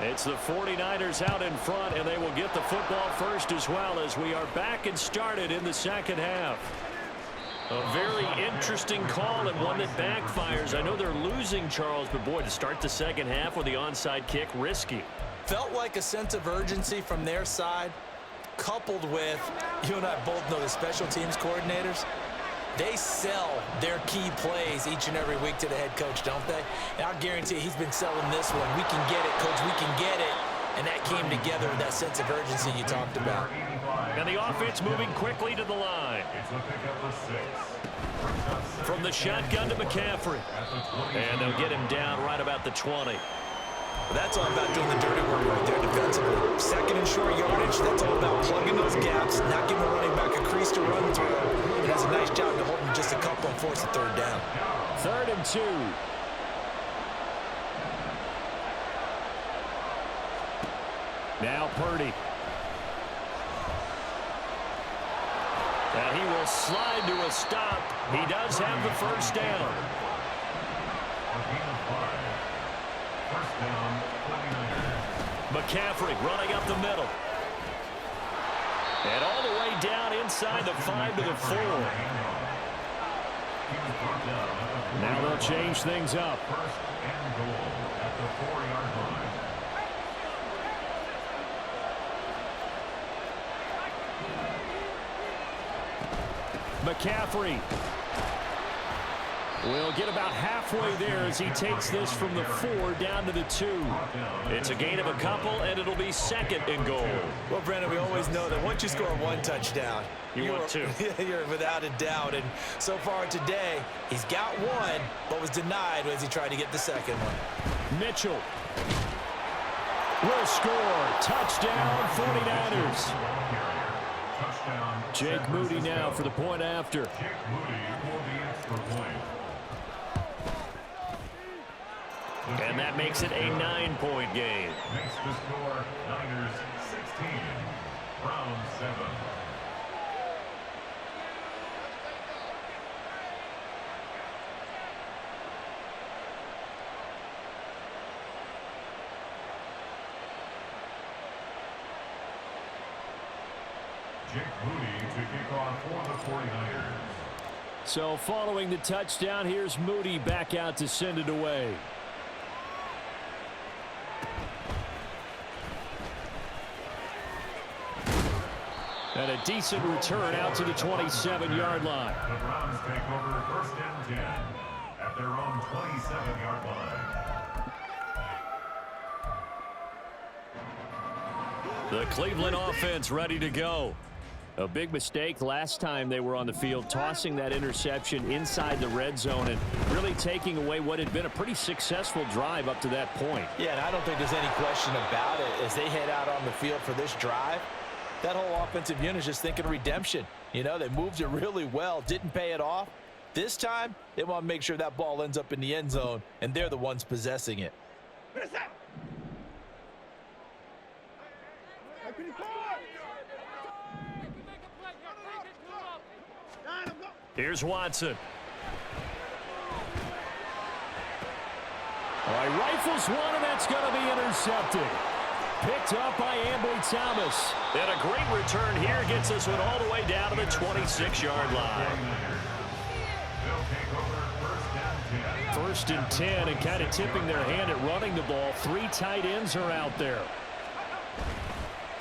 It's the 49ers out in front, and they will get the football first as well as we are back and started in the 2nd half. A very interesting call and one that backfires. I know they're losing, Charles, but boy, to start the 2nd half with the onside kick, risky. Felt like a sense of urgency from their side, coupled with, you and I both know the special teams coordinators, they sell their key plays each and every week to the head coach, don't they? And I guarantee he's been selling this one. We can get it, coach, we can get it. And that came together with that sense of urgency you talked about. And the offense moving quickly to the line. From the shotgun to McCaffrey. And they'll get him down right about the 20. That's all about doing the dirty work right there defensively. Second and short yardage, that's all about plugging those gaps, not giving the running back a crease to run through. It does a nice job to hold him just a couple and force a third down. 3rd and 2. Now Purdy. And he will slide to a stop. He does have the first down. McCaffrey running up the middle. And all the way down inside the 5 to the 4. Now they'll change things up. First and goal at the 4-yard line. McCaffrey will get about halfway there as he takes this from the 4 down to the 2. It's a gain of a couple, and it'll be 2nd and goal. Well, Brandon, we always know that once you score one touchdown, You want two. You're without a doubt. And so far today, he's got one, but was denied as he tried to get the second one. Mitchell will score. Touchdown, 49ers. Jake Moody now for the point after. Jake Moody for the extra point. And that makes it a 9-point game. Makes the score Niners 16, Browns 7. Jake Moody to kick off for the 49ers. So following the touchdown, here's Moody back out to send it away. And a decent return out to the 27-yard line. The Browns take over 1st and 10 at their own 27-yard line. The Cleveland offense ready to go. A big mistake last time they were on the field, tossing that interception inside the red zone and really taking away what had been a pretty successful drive up to that point. Yeah, and I don't think there's any question about it. As they head out on the field for this drive, that whole offensive unit is just thinking redemption. You know, they moved it really well, didn't pay it off. This time, they want to make sure that ball ends up in the end zone, and they're the ones possessing it. Here's Watson. All right, rifles one, and that's going to be intercepted. Picked up by Ambry Thomas. And a great return here gets this one all the way down to the 26-yard line. First and 10, and kind of tipping their hand at running the ball. 3 tight ends are out there.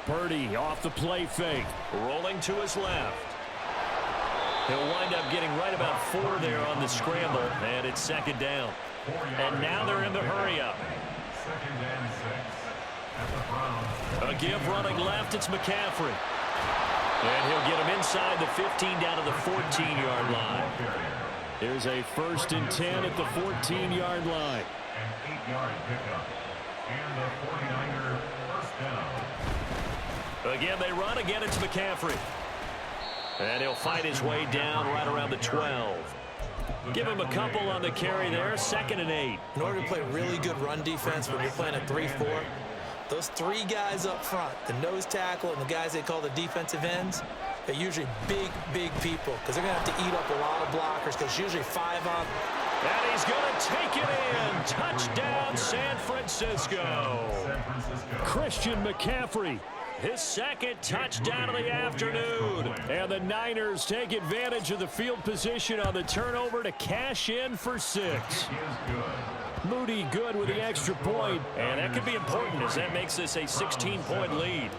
Purdy off the play fake. Rolling to his left. He'll wind up getting right about 4 there on the scramble, and it's 2nd down. And now they're in the hurry-up. 2nd and 6 at the Browns. A give running left, it's McCaffrey. And he'll get him inside the 15 down to the 14-yard line. Here's a 1st and 10 at the 14-yard line. An 8-yard pickup. And the 49er first down. Again, they run. Again, it's McCaffrey. And he'll fight his way down right around the 12. Give him a couple on the carry there. 2nd and 8. In order to play really good run defense when you're playing a 3-4, those 3 guys up front, the nose tackle and the guys they call the defensive ends, they're usually big, big people because they're going to have to eat up a lot of blockers because usually 5 on. And he's going to take it in. Touchdown, San Francisco. Christian McCaffrey. His 2nd touchdown of the afternoon. And the Niners take advantage of the field position on the turnover to cash in for 6. He is good. Moody good with the extra point. And that could be important as that makes this a 16-point lead.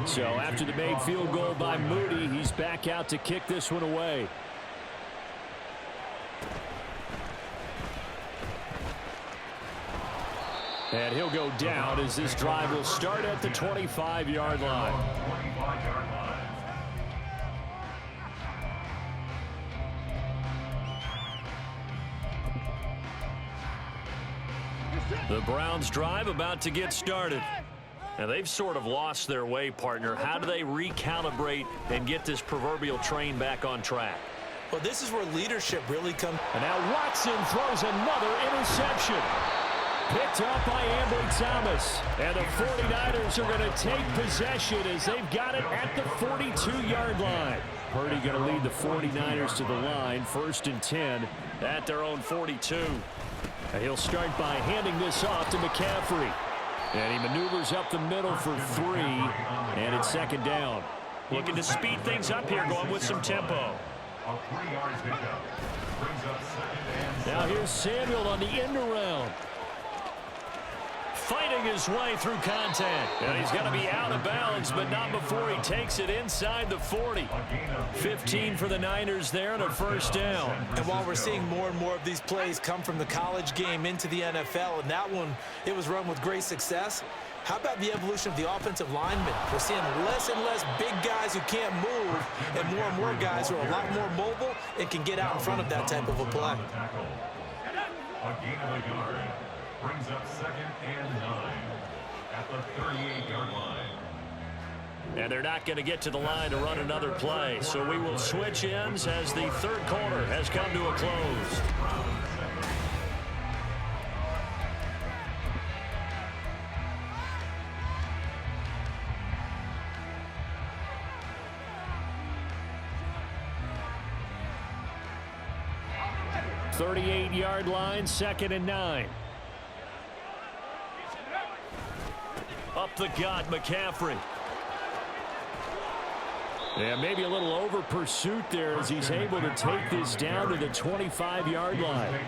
So after the made field goal by Moody, he's back out to kick this one away. And he'll go down as this drive will start at the 25-yard line. The Browns drive about to get started. Now they've sort of lost their way, partner. How do they recalibrate and get this proverbial train back on track? Well, this is where leadership really comes. And now Watson throws another interception. Picked up by Ambry Thomas. And the 49ers are going to take possession as they've got it at the 42-yard line. Purdy going to lead the 49ers to the line. 1st and 10 at their own 42. And he'll start by handing this off to McCaffrey. And he maneuvers up the middle for 3. And it's 2nd down. Looking to speed things up here, going with some tempo. Now here's Samuel on the end around. Fighting his way through contact. And he's going to be out of bounds, but not before he takes it inside the 40. 15 for the Niners there and a 1st down. And while we're seeing more and more of these plays come from the college game into the NFL, and that one, it was run with great success, how about the evolution of the offensive linemen? We're seeing less and less big guys who can't move and more guys who are a lot more mobile and can get out in front of that type of a play. A gain of a yard. Brings up 2nd and 9 at the 38-yard line. And they're not going to get to the line to run another play. So we will switch ends as the 3rd quarter has come to a close. .38-yard line, 2nd and 9. Up the gut, McCaffrey. Yeah, maybe a little over pursuit there as he's able to take this down to the 25-yard line.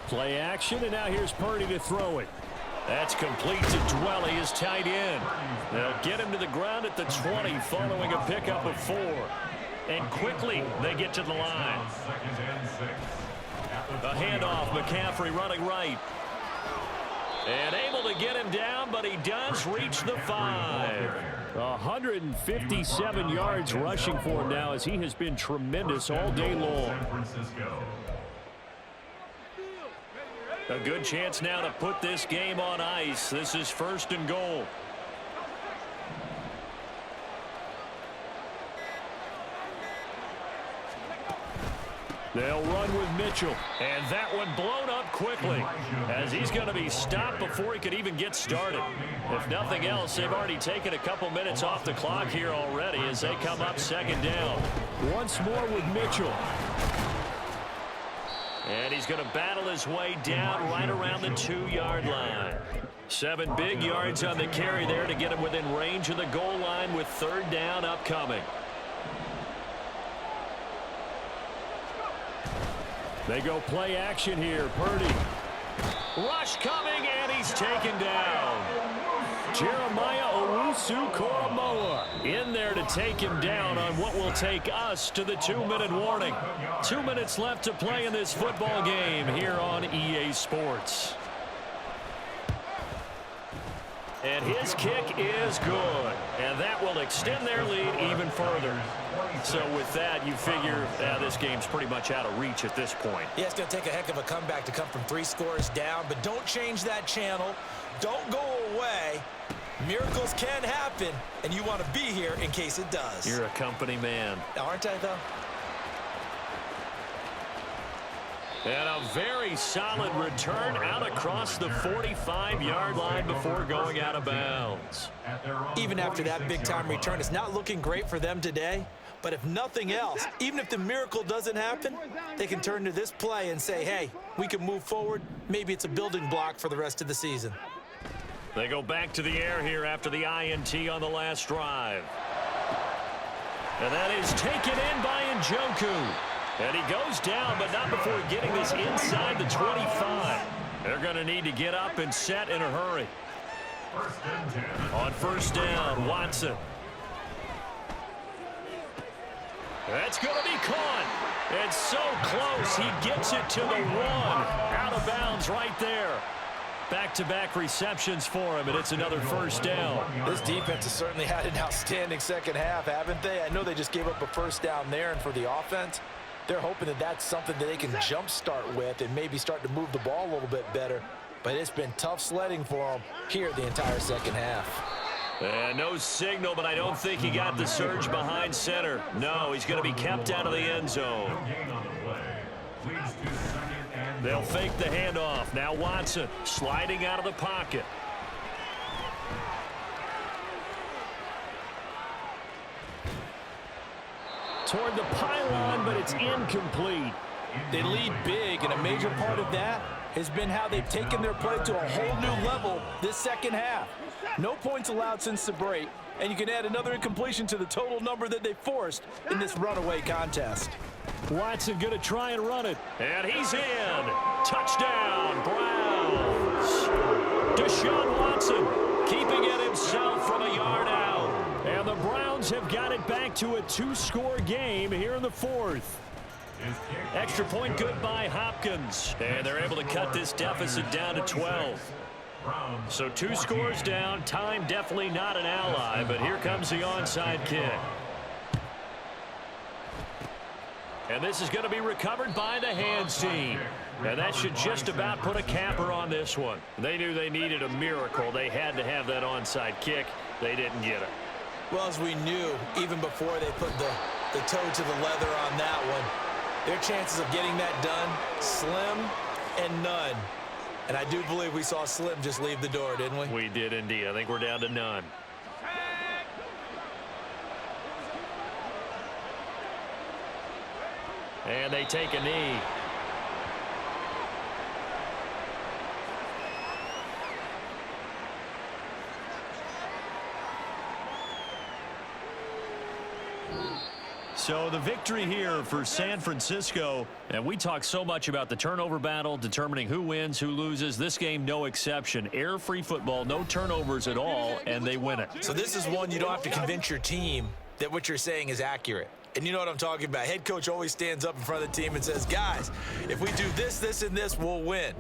Play action, and now here's Purdy to throw it. That's complete to Dwelly, his tight end. They'll get him to the ground at the 20 following a pickup of 4. And quickly they get to the line. A handoff, McCaffrey running right. And able to get him down, but he does reach the 5. 157 yards rushing for him now as he has been tremendous all day long. A good chance now to put this game on ice. This is 1st and goal. They'll run with Mitchell. And that one blown up quickly as he's going to be stopped before he could even get started. If nothing else, they've already taken a couple minutes off the clock here already as they come up 2nd down. Once more with Mitchell. And he's going to battle his way down right around the 2-yard line. 7 big yards on the carry there to get him within range of the goal line with 3rd down upcoming. They go play action here. Purdy. Rush coming, and he's taken down. Jeremiah Owusu-Koramoah in there to take him down on what will take us to the 2-minute warning. 2 minutes left to play in this football game here on EA Sports. And his kick is good. And that will extend their lead even further. So with that, you figure this game's pretty much out of reach at this point. Yeah, it's going to take a heck of a comeback to come from 3 scores down. But don't change that channel. Don't go away. Miracles can happen, and you want to be here in case it does. You're a company man. Aren't I, though? And a very solid return out across the 45-yard line before going out of bounds. Even after that big-time return, it's not looking great for them today. But if nothing else, even if the miracle doesn't happen, they can turn to this play and say, hey, we can move forward. Maybe it's a building block for the rest of the season. They go back to the air here after the INT on the last drive. And that is taken in by Njoku. And he goes down, but not before getting this inside the 25. They're going to need to get up and set in a hurry. On first down, Watson. That's going to be caught. It's so close. He gets it to the 1. Out of bounds right there. Back-to-back receptions for him, and it's another first down. This defense has certainly had an outstanding second half, haven't they? I know they just gave up a first down there, and for the offense, they're hoping that that's something that they can jumpstart with and maybe start to move the ball a little bit better. But it's been tough sledding for them here the entire second half. And no signal, but I don't think he got the surge behind center. No, he's going to be kept out of the end zone. They'll fake the handoff. Now Watson sliding out of the pocket. Toward the pylon, but it's incomplete. They lead big, and a major part of that has been how they've taken their play to a whole new level this second half. No points allowed since the break, and you can add another incompletion to the total number that they forced in this runaway contest. Watson going to try and run it. And he's in. Touchdown, Browns. Deshaun Watson keeping it himself from a yard out. And the Browns have got it back to a 2-score game here in the 4th. Extra point good by Hopkins. And they're able to cut this deficit down to 12. So 2 scores down. Time definitely not an ally, but here comes the onside kick. And this is going to be recovered by the hands team. And that should just about put a capper on this one. They knew they needed a miracle. They had to have that onside kick. They didn't get it. Well, as we knew, even before they put the toe to the leather on that one, their chances of getting that done, slim and none. And I do believe we saw Slim just leave the door, didn't we? We did indeed. I think we're down to none. And they take a knee. So the victory here for San Francisco. And we talk so much about the turnover battle, determining who wins, who loses. This game, no exception. Air-free football, no turnovers at all, and they win it. So this is one you don't have to convince your team that what you're saying is accurate. And you know what I'm talking about. Head coach always stands up in front of the team and says, guys, if we do this, this, and this, we'll win.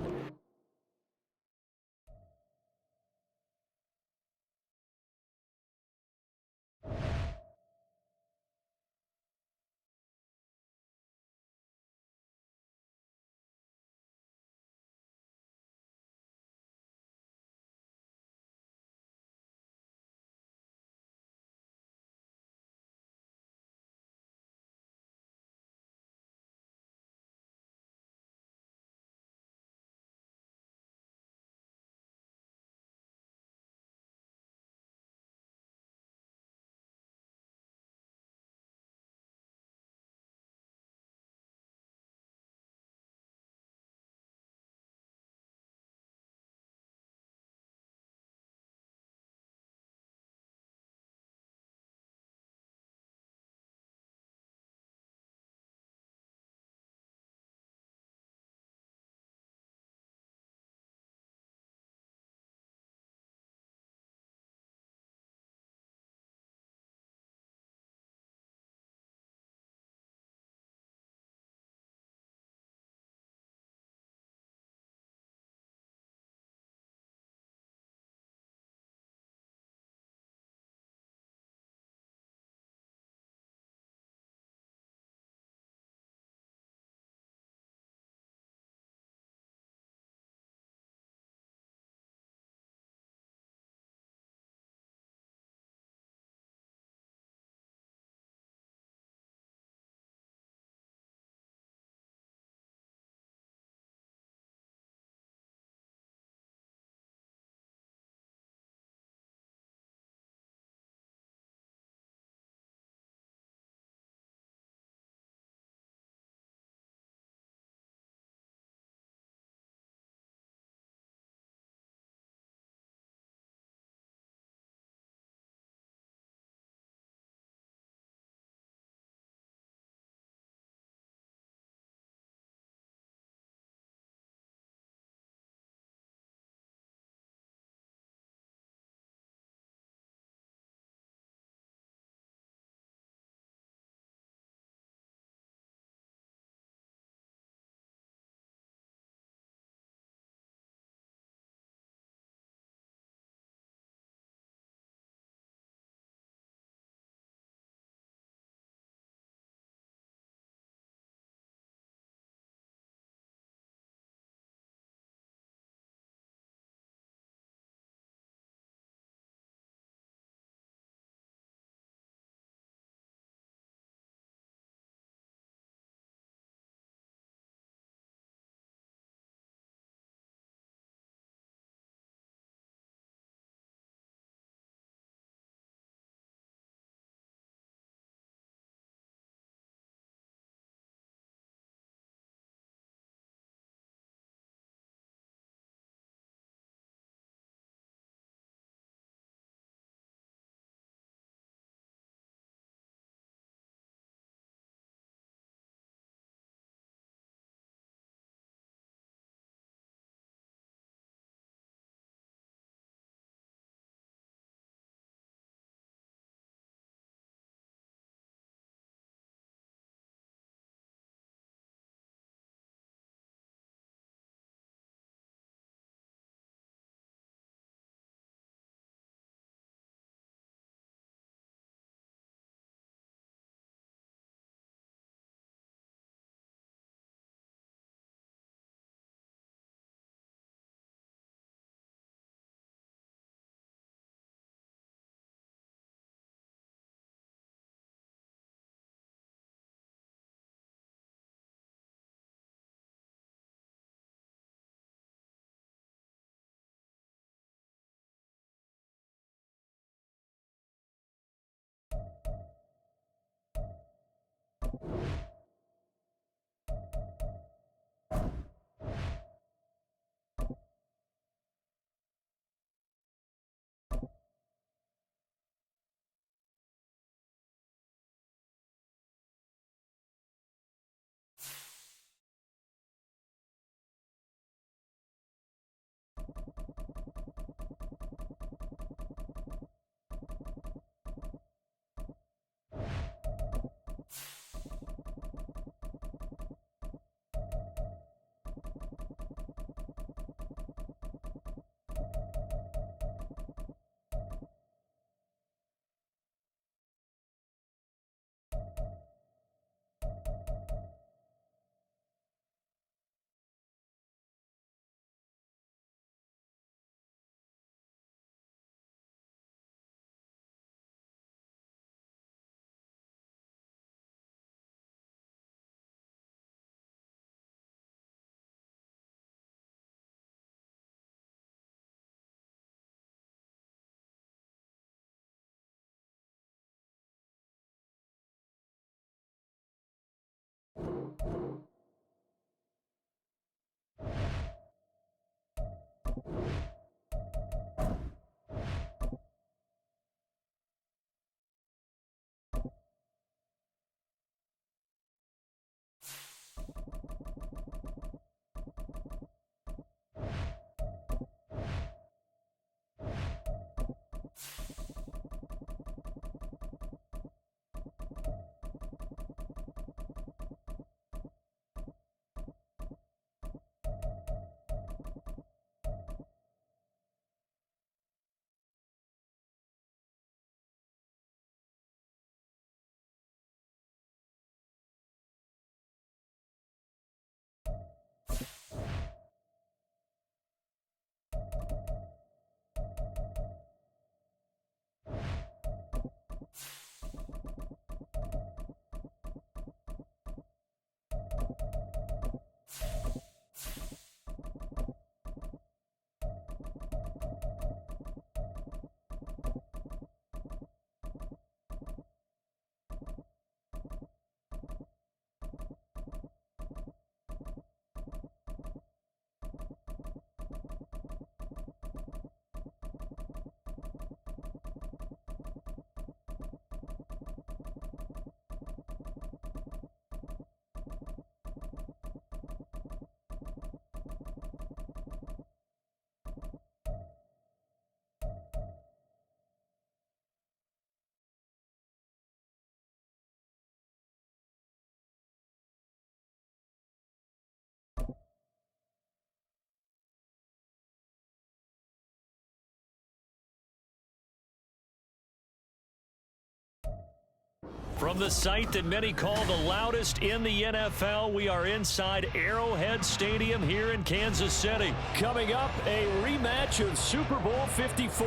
From the site that many call the loudest in the NFL, we are inside Arrowhead Stadium here in Kansas City. Coming up, a rematch of Super Bowl 54,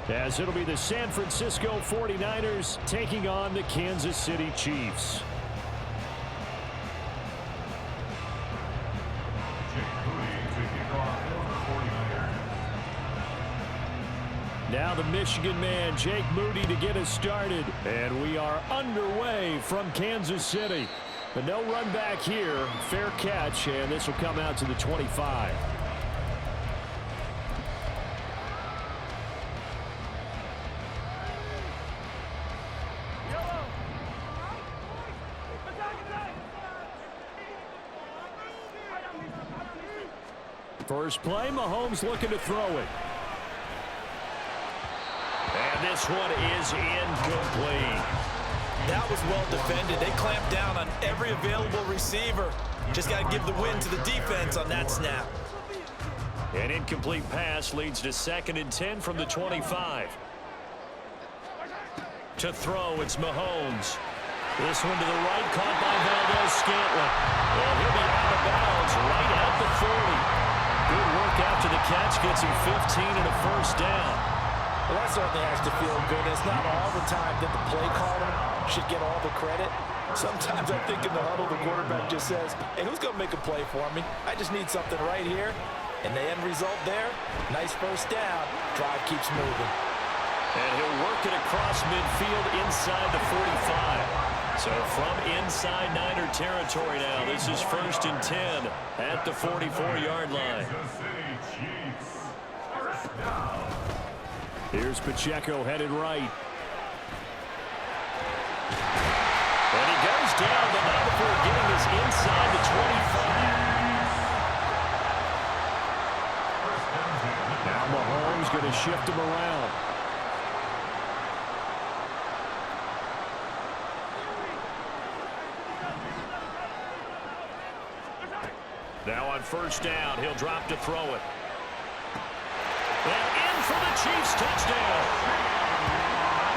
as it'll be the San Francisco 49ers taking on the Kansas City Chiefs. Now the Michigan man, Jake Moody, to get us started. And we are underway from Kansas City. But no run back here. Fair catch, and this will come out to the 25. First play, Mahomes looking to throw it. And this one is incomplete. That was well defended. They clamped down on every available receiver. Just got to give the win to the defense on that snap. An incomplete pass leads to 2nd and 10 from the 25. To throw, it's Mahomes. This one to the right, caught by Valdez-Scantling. And he'll be out of bounds right at the 40. Good work after the catch, gets him 15 and a first down. Well, that certainly has to feel good. It's not all the time that the play caller should get all the credit. Sometimes I think in the huddle, the quarterback just says, hey, who's going to make a play for me? I just need something right here. And the end result there, nice first down. Drive keeps moving. And he'll work it across midfield inside the 45. So from inside Niner territory now, this is 1st and 10 at the 44-yard line. Here's Pacheco headed right. And he goes down, but not before getting us inside the 25. Now Mahomes going to shift him around. Now on 1st down, he'll drop to throw it. And in for the Chiefs touchdown.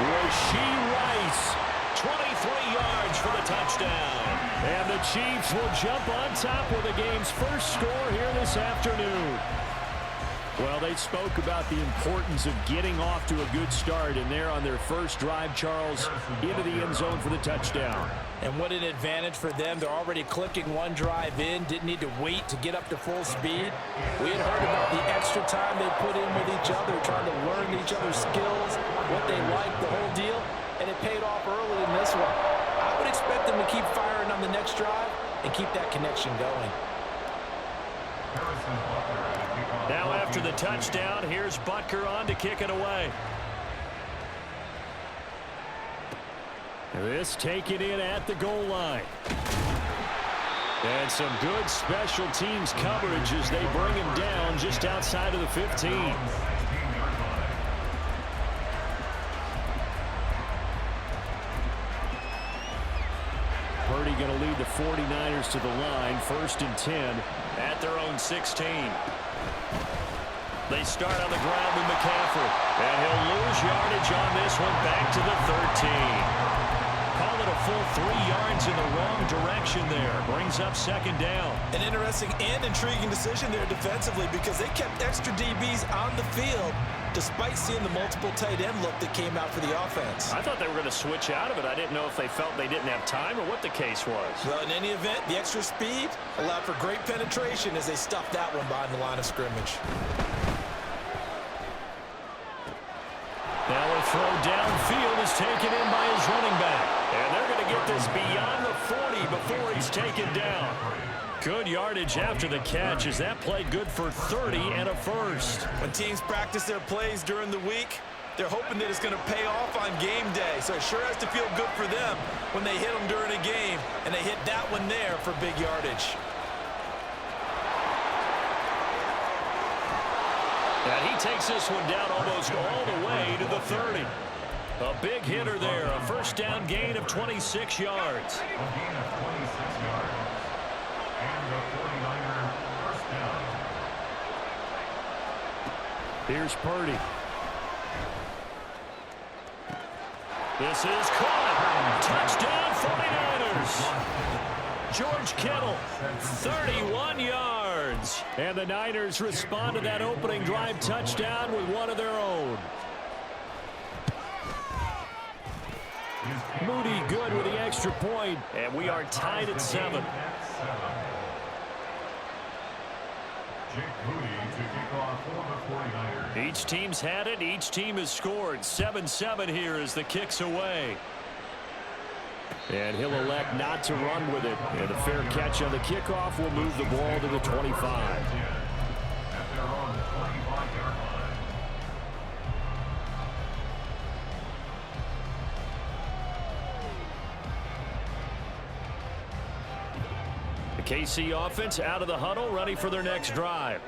Rashee Rice, 23 yards for the touchdown. And the Chiefs will jump on top with the game's first score here this afternoon. Well, they spoke about the importance of getting off to a good start, and they're on their first drive, Charles, into the end zone for the touchdown. And what an advantage for them. They're already clicking one drive in, didn't need to wait to get up to full speed. We had heard about the extra time they put in with each other, trying to learn each other's skills, what they like, the whole deal, and it paid off early in this one. I would expect them to keep firing on the next drive and keep that connection going. Now after the touchdown, here's Butker on to kick it away. This taken in at the goal line. And some good special teams coverage as they bring him down just outside of the 15. Purdy going to lead the 49ers to the line, 1st and 10 at their own 16. They start on the ground with McCaffrey, and he'll lose yardage on this one back to the 13. Call it a full 3 yards in the wrong direction there. Brings up 2nd down. An interesting and intriguing decision there defensively because they kept extra DBs on the field despite seeing the multiple tight end look that came out for the offense. I thought they were going to switch out of it. I didn't know if they felt they didn't have time or what the case was. Well, in any event, the extra speed allowed for great penetration as they stuffed that one behind the line of scrimmage. Now a throw downfield is taken in by his running back. And they're going to get this beyond the 40 before he's taken down. Good yardage after the catch as that played good for 30 and a first. When teams practice their plays during the week, they're hoping that it's going to pay off on game day. So it sure has to feel good for them when they hit them during a game. And they hit that one there for big yardage. And he takes this one down almost all the way to the 30. A big hitter there. A 1st down gain of 26 yards. A gain of 26 yards. And the 49er 1st down. Here's Purdy. This is caught. Touchdown 49ers. George Kittle, 31 yards. And the Niners respond to that opening drive touchdown with one of their own. Moody good with the extra point. And we are tied at 7. Jake Moody to kick off for the 49ers. Each team's had it. Each team has scored. 7-7 here as the kick's away. And he'll elect not to run with it. And a fair catch on the kickoff will move the ball to the 25. At their own 25-yard line. The KC offense out of the huddle, ready for their next drive.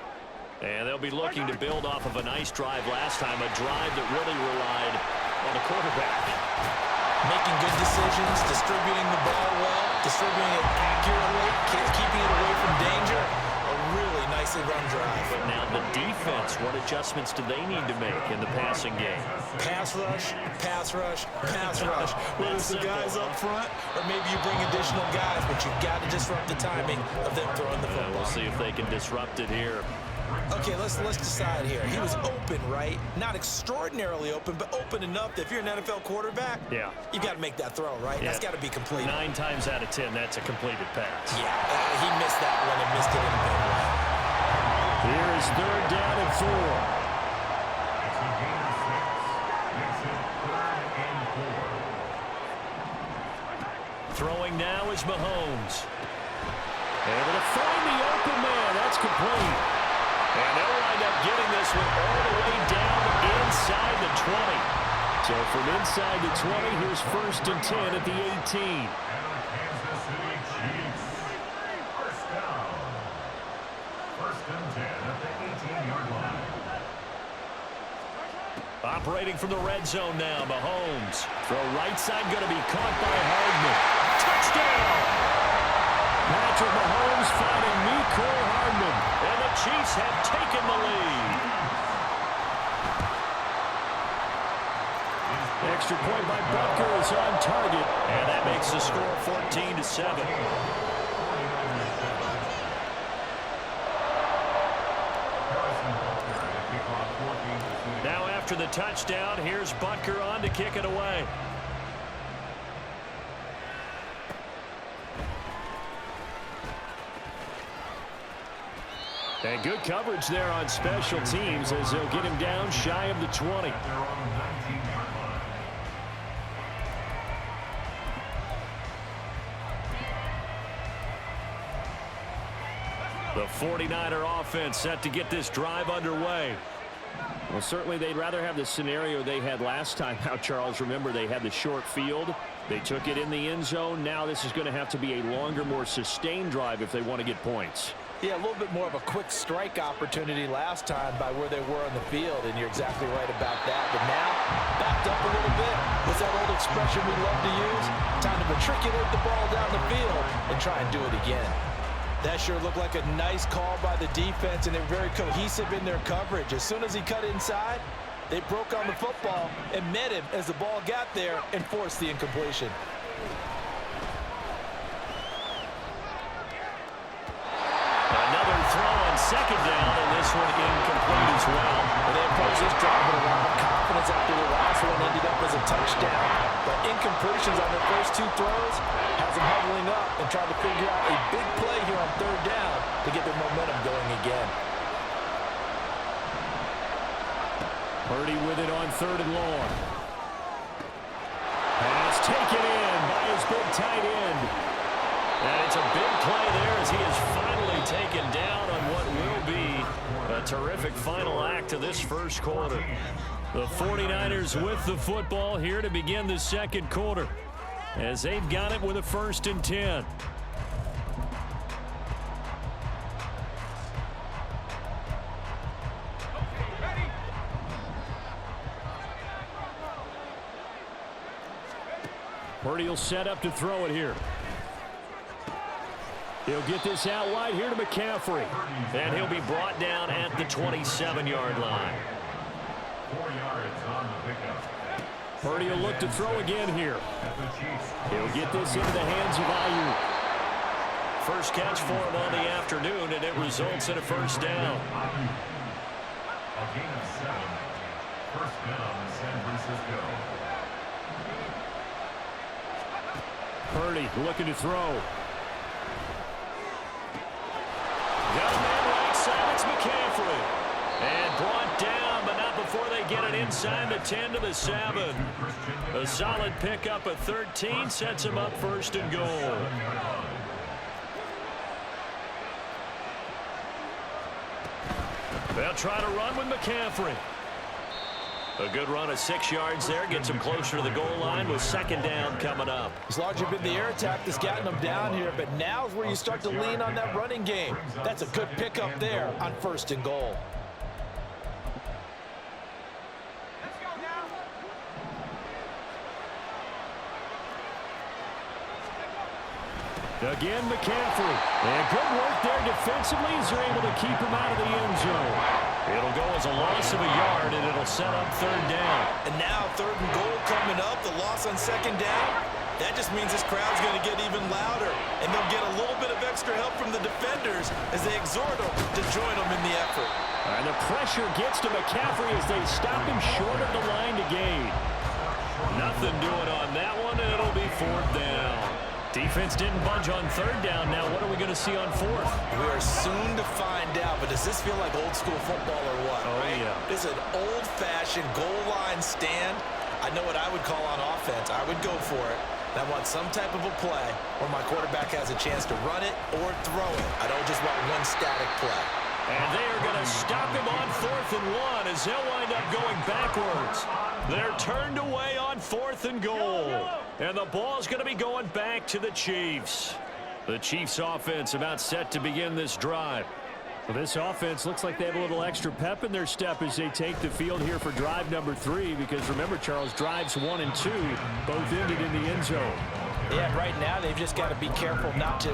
And they'll be looking to build off of a nice drive last time, a drive that really relied on the quarterback. Making good decisions, distributing the ball well, distributing it accurately, keeping it away from danger. A really nicely run drive. But now the defense, what adjustments do they need to make in the passing game? Pass rush, pass rush, pass rush. Whether it's the guys up front or maybe you bring additional guys, but you've got to disrupt the timing of them throwing the football. We'll see if they can disrupt it here. Okay, let's decide here. He was open, right? Not extraordinarily open, but open enough that if you're an NFL quarterback, yeah, you got to make that throw, right? Yeah. That's got to be completed. 9 times out of 10, that's a completed pass. Yeah, he missed that one and missed it in a big way. Here is 3rd down and 4. It's a gain of 6. Makes it 3rd and 4. Throwing now is Mahomes. Able to find the open man. That's complete. And they'll wind up getting this one all the way down inside the 20. So from inside the 20, here's 1st and 10 at the 18. Kansas City Chiefs. First down. 1st and 10 at the 18-yard line. Operating from the red zone now, Mahomes. Throw right side going to be caught by Hardman. Touchdown! Patrick Mahomes finding Mecole Hardman. And the Chiefs have taken the lead. Extra point by Butker is on target. And that makes the score 14-7. Now after the touchdown, here's Butker on to kick it away. And good coverage there on special teams as they'll get him down shy of the 20. The 49er offense set to get this drive underway. Well, certainly they'd rather have the scenario they had last time out, Charles. Remember, they had the short field. They took it in the end zone. Now this is going to have to be a longer, more sustained drive if they want to get points. Yeah, a little bit more of a quick strike opportunity last time by where they were on the field, and you're exactly right about that. But now, backed up a little bit. What's that old expression we love to use? Time to matriculate the ball down the field and try and do it again. That sure looked like a nice call by the defense, and they're very cohesive in their coverage. As soon as he cut inside, they broke on the football and met him as the ball got there and forced the incompletion. Another throw on 2nd down, and this one incomplete as well. And they approached this drive with a lot of confidence after the last one ended up as a touchdown. But incompletions on their first 2 throws has them huddling up and trying to figure out a big play here on 3rd down to get their momentum going again. Purdy with it on 3rd and long. Pass taken in by his big tight end. And it's a big play there as he is finally taken down on what will be a terrific final act of this first quarter. The 49ers with the football here to begin the 2nd quarter as they've got it with a 1st and 10. Purdy will set up to throw it here. He'll get this out wide here to McCaffrey. And he'll be brought down at the 27-yard line. 4 yards on the pickup. Purdy will look to throw again here. He'll get this into the hands of Ayuk. First catch for him on the afternoon, and it results in a 1st down. A gain of 7. 1st down, San Francisco. Purdy looking to throw. Got a man right side, it's McCaffrey. And brought down, but not before they get it inside the 10 to the 7. A solid pickup of 13 sets him up 1st and goal. They'll try to run with McCaffrey. A good run of 6 yards there. Gets him closer to the goal line with 2nd down coming up. It's largely been the air attack that's gotten them down here, but now's where you start to lean on that running game. That's a good pickup there on 1st and goal. Again, McCaffrey. And good work there defensively as they're able to keep him out of the end zone. It'll go as a loss of a yard, and it'll set up 3rd down. And now 3rd and goal coming up, the loss on 2nd down. That just means this crowd's going to get even louder, and they'll get a little bit of extra help from the defenders as they exhort them to join them in the effort. And the pressure gets to McCaffrey as they stop him short of the line to gain. Nothing doing on that one, and it'll be 4th down. Defense didn't budge on 3rd down. Now what are we going to see on 4th? We are soon to find out, but does this feel like old school football or what? Oh, right? yeah. This is an old-fashioned goal line stand. I know what I would call on offense. I would go for it. And I want some type of a play where my quarterback has a chance to run it or throw it. I don't just want one static play. And they are going to stop him on 4th and 1 as they'll wind up going backwards. They're turned away on 4th and goal. And the ball's going to be going back to the Chiefs. The Chiefs offense about set to begin this drive. Well, this offense looks like they have a little extra pep in their step as they take the field here for drive number 3, because remember, Charles, drives 1 and 2 both ended in the end zone. Yeah, right now they've just got to be careful not to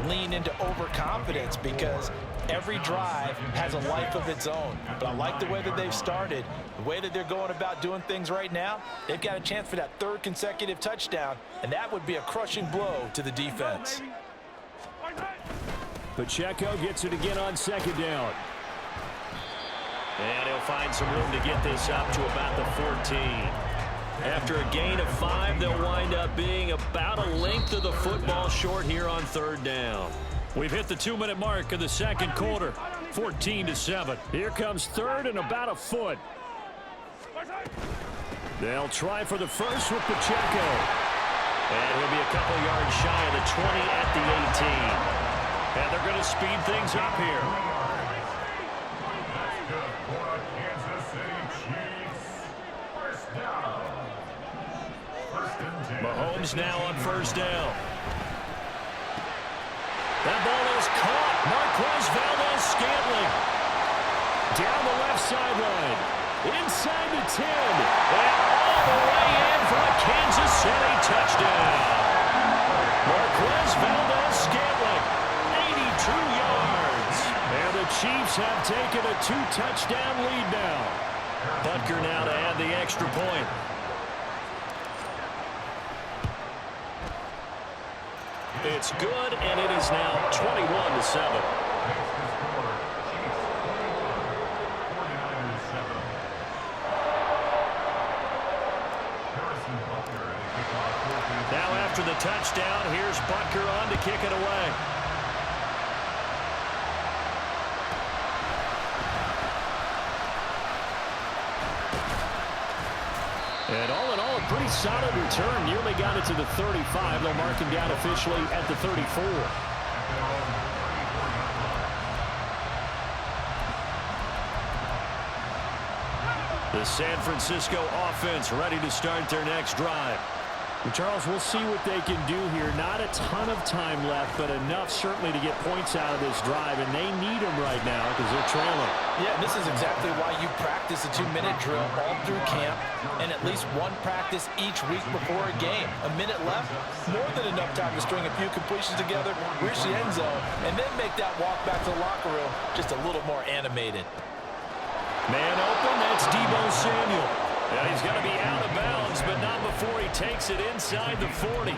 lean into overconfidence, because every drive has a life of its own. But I like the way that they've started, the way that they're going about doing things right now. They've got a chance for that 3rd consecutive touchdown, and that would be a crushing blow to the defense. Pacheco gets it again on 2nd down. And he'll find some room to get this up to about the 14. After a gain of 5, they'll wind up being about a length of the football short here on 3rd down. We've hit the 2-minute mark of the 2nd quarter. 14-7. Here comes 3rd and about a foot. They'll try for the first with Pacheco. And he'll be a couple yards shy of the 20 at the 18. And they're going to speed things up here. That's good for the Kansas City Chiefs. First down. 1st and 10. Mahomes now on 1st down. That ball is caught. Marquez Valdes-Scantling Down the left sideline. Inside the 10. And all the way in for a Kansas City touchdown. Marquez Valdes-Scantling, 82 yards. And the Chiefs have taken a 2-touchdown lead now. Butker now to add the extra point. It's good, and it is now 21-7. Now after the touchdown, here's Butker on to kick it away. And all in all, a pretty solid return. Nearly got it to the 35. They'll mark him down officially at the 34. The San Francisco offense ready to start their next drive. Well, Charles, we'll see what they can do here. Not a ton of time left, but enough certainly to get points out of this drive, and they need them right now because they're trailing. Yeah, this is exactly why you practice a 2-minute drill all through camp, and at least one practice each week before a game. A minute left, more than enough time to string a few completions together, reach the end zone, and then make that walk back to the locker room just a little more animated. Man open, that's Deebo Samuel. Yeah, he's got to be out of bounds, but not before he takes it inside the 40.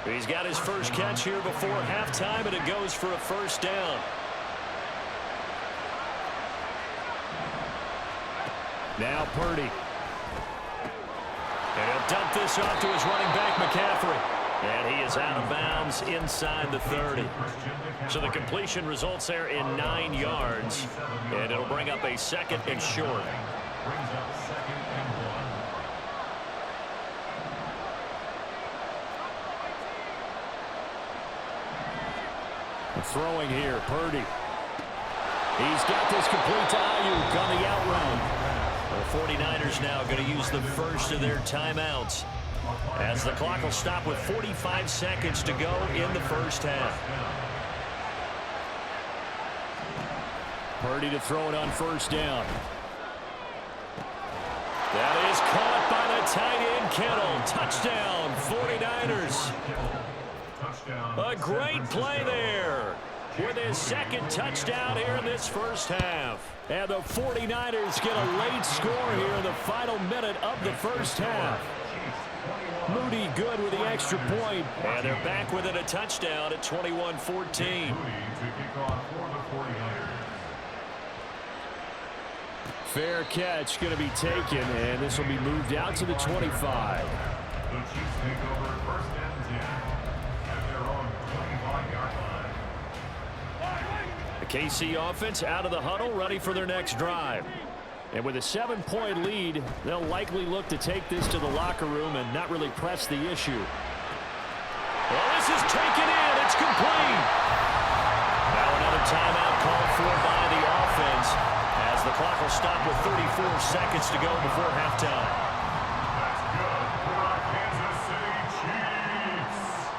He's got his first catch here before halftime, and it goes for a 1st down. Now Purdy. And he'll dump this off to his running back, McCaffrey. And he is out of bounds inside the 30. So the completion results there in 9 yards. And it'll bring up a 2nd and short. Throwing here, Purdy. He's got this complete to Ayuk on the out route. The 49ers now going to use the first of their timeouts, as the clock will stop with 45 seconds to go in the first half. Purdy to throw it on 1st down. That is caught by the tight end, Kittle. Touchdown, 49ers. A great play there with his 2nd touchdown here in this first half. And the 49ers get a late score here in the final minute of the first half. Moody good with the extra point. And they're back within a touchdown at 21-14. Fair catch going to be taken, and this will be moved out to the 25. The Chiefs take over 1st and 10 at their own 25-yard line. The KC offense out of the huddle, ready for their next drive. And with a 7-point lead, they'll likely look to take this to the locker room and not really press the issue. This is taken in. It's complete. Now another timeout called for by the offense as the clock will stop with 34 seconds to go before halftime. That's good for our Kansas City Chiefs.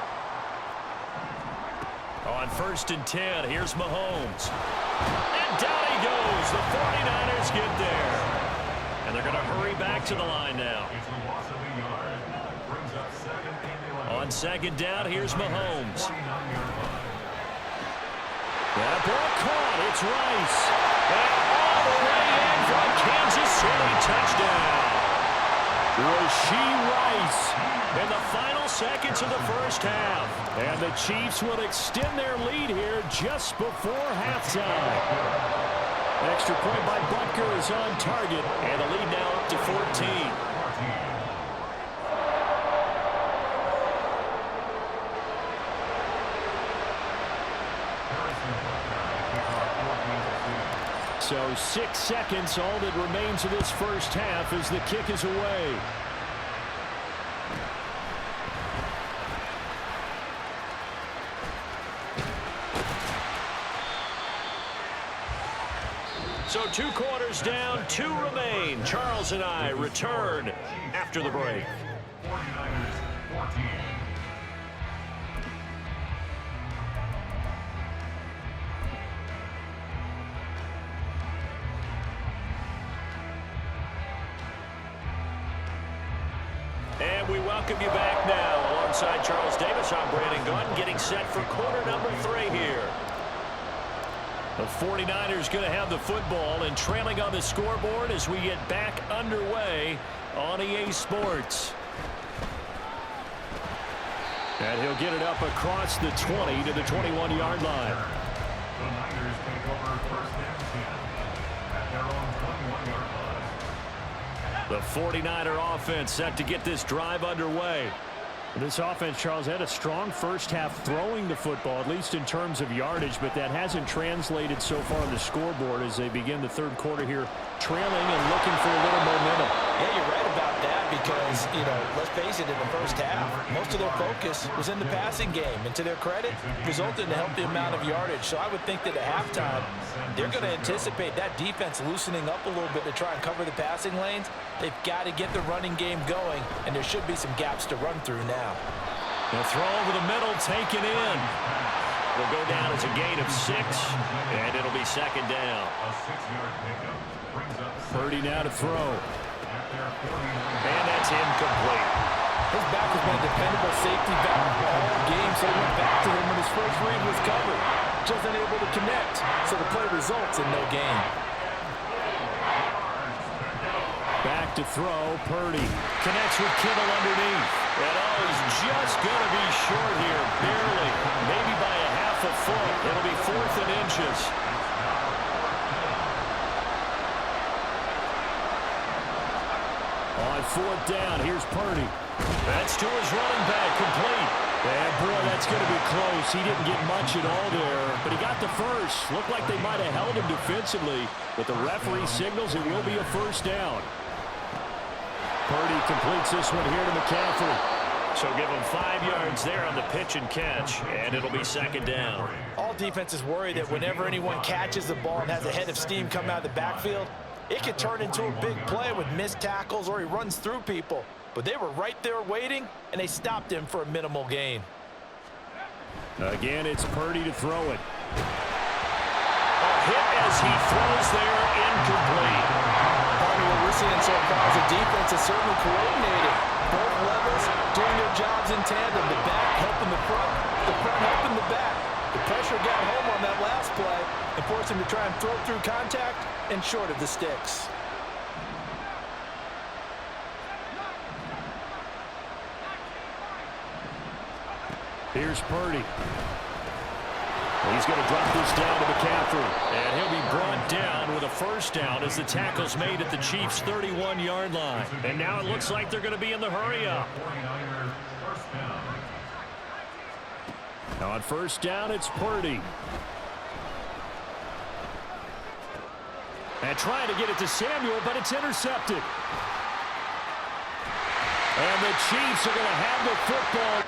On 1st and 10, here's Mahomes. And down he goes. The 49ers get there. And they're going to hurry back to the line now. It's a loss of a yard. Brings up 2nd and 11. On 2nd down, here's Mahomes. 49-yard line. That ball caught. It's Rice. And all the way in from Kansas City. Touchdown. Rashee Rice in the final seconds of the first half. And the Chiefs will extend their lead here just before halftime. Extra point by Butker is on target. And the lead now up to 14. So 6 seconds, all that remains of this first half as the kick is away. So 2 quarters down, 2 remain. Charles and I return after the break. 49ers 14. And we welcome you back now. Alongside Charles Davis, I'm Brandon Gunn, getting set for quarter number 3 here. The 49ers going to have the football and trailing on the scoreboard as we get back underway on EA Sports. And he'll get it up across the 20 to the 21-yard line. The Niners take over 1st and 10 at their own 21-yard line. The 49er offense set to get this drive underway. This offense, Charles, had a strong first half throwing the football, at least in terms of yardage, but that hasn't translated so far on the scoreboard as they begin the third quarter here, trailing and looking for a little momentum. Yeah, you're right about that because, let's face it, in the first half, most of their focus was in the passing game. And to their credit, resulted in a healthy amount of yardage. So I would think that at halftime, they're going to anticipate that defense loosening up a little bit to try and cover the passing lanes. They've got to get the running game going, and there should be some gaps to run through now. The throw over the middle, taken in. Will go down as a gain of 6, and it'll be 2nd down. A 6-yard pickup brings up Purdy now to throw. at their 49. And that's incomplete. His back has been a dependable safety back all game, so he went back to him when his first read was covered. Just unable to connect, so the play results in no gain. Back to throw, Purdy. Connects with Kittle underneath. And he's just going to be short here, barely. Maybe by a half a foot. It'll be 4th and inches. On 4th down, here's Purdy. That's to his running back, complete. And boy, that's going to be close. He didn't get much at all there, but he got the first. Looked like they might have held him defensively, but the referee signals it will be a first down. Purdy completes this one here to McCaffrey. So give him 5 yards there on the pitch and catch, and it'll be 2nd down. All defenses worry that whenever anyone catches the ball and has a head of steam come out of the backfield, it could turn into a big play with missed tackles or he runs through people. But they were right there waiting, and they stopped him for a minimal gain. Again, it's Purdy to throw it. A hit as he throws there, incomplete. Part of what we're seeing so far is the defense is certainly coordinated. Both levels doing their jobs in tandem. The back helping the front helping the back. The pressure got home on that last play and forced him to try and throw through contact and short of the sticks. Here's Purdy. He's going to drop this down to McCaffrey. And he'll be brought down with a first down as the tackle's made at the Chiefs' 31-yard line. And now it looks like they're going to be in the hurry-up. 49ers first down. On 1st down, it's Purdy. And trying to get it to Samuel, but it's intercepted. And the Chiefs are going to have the football.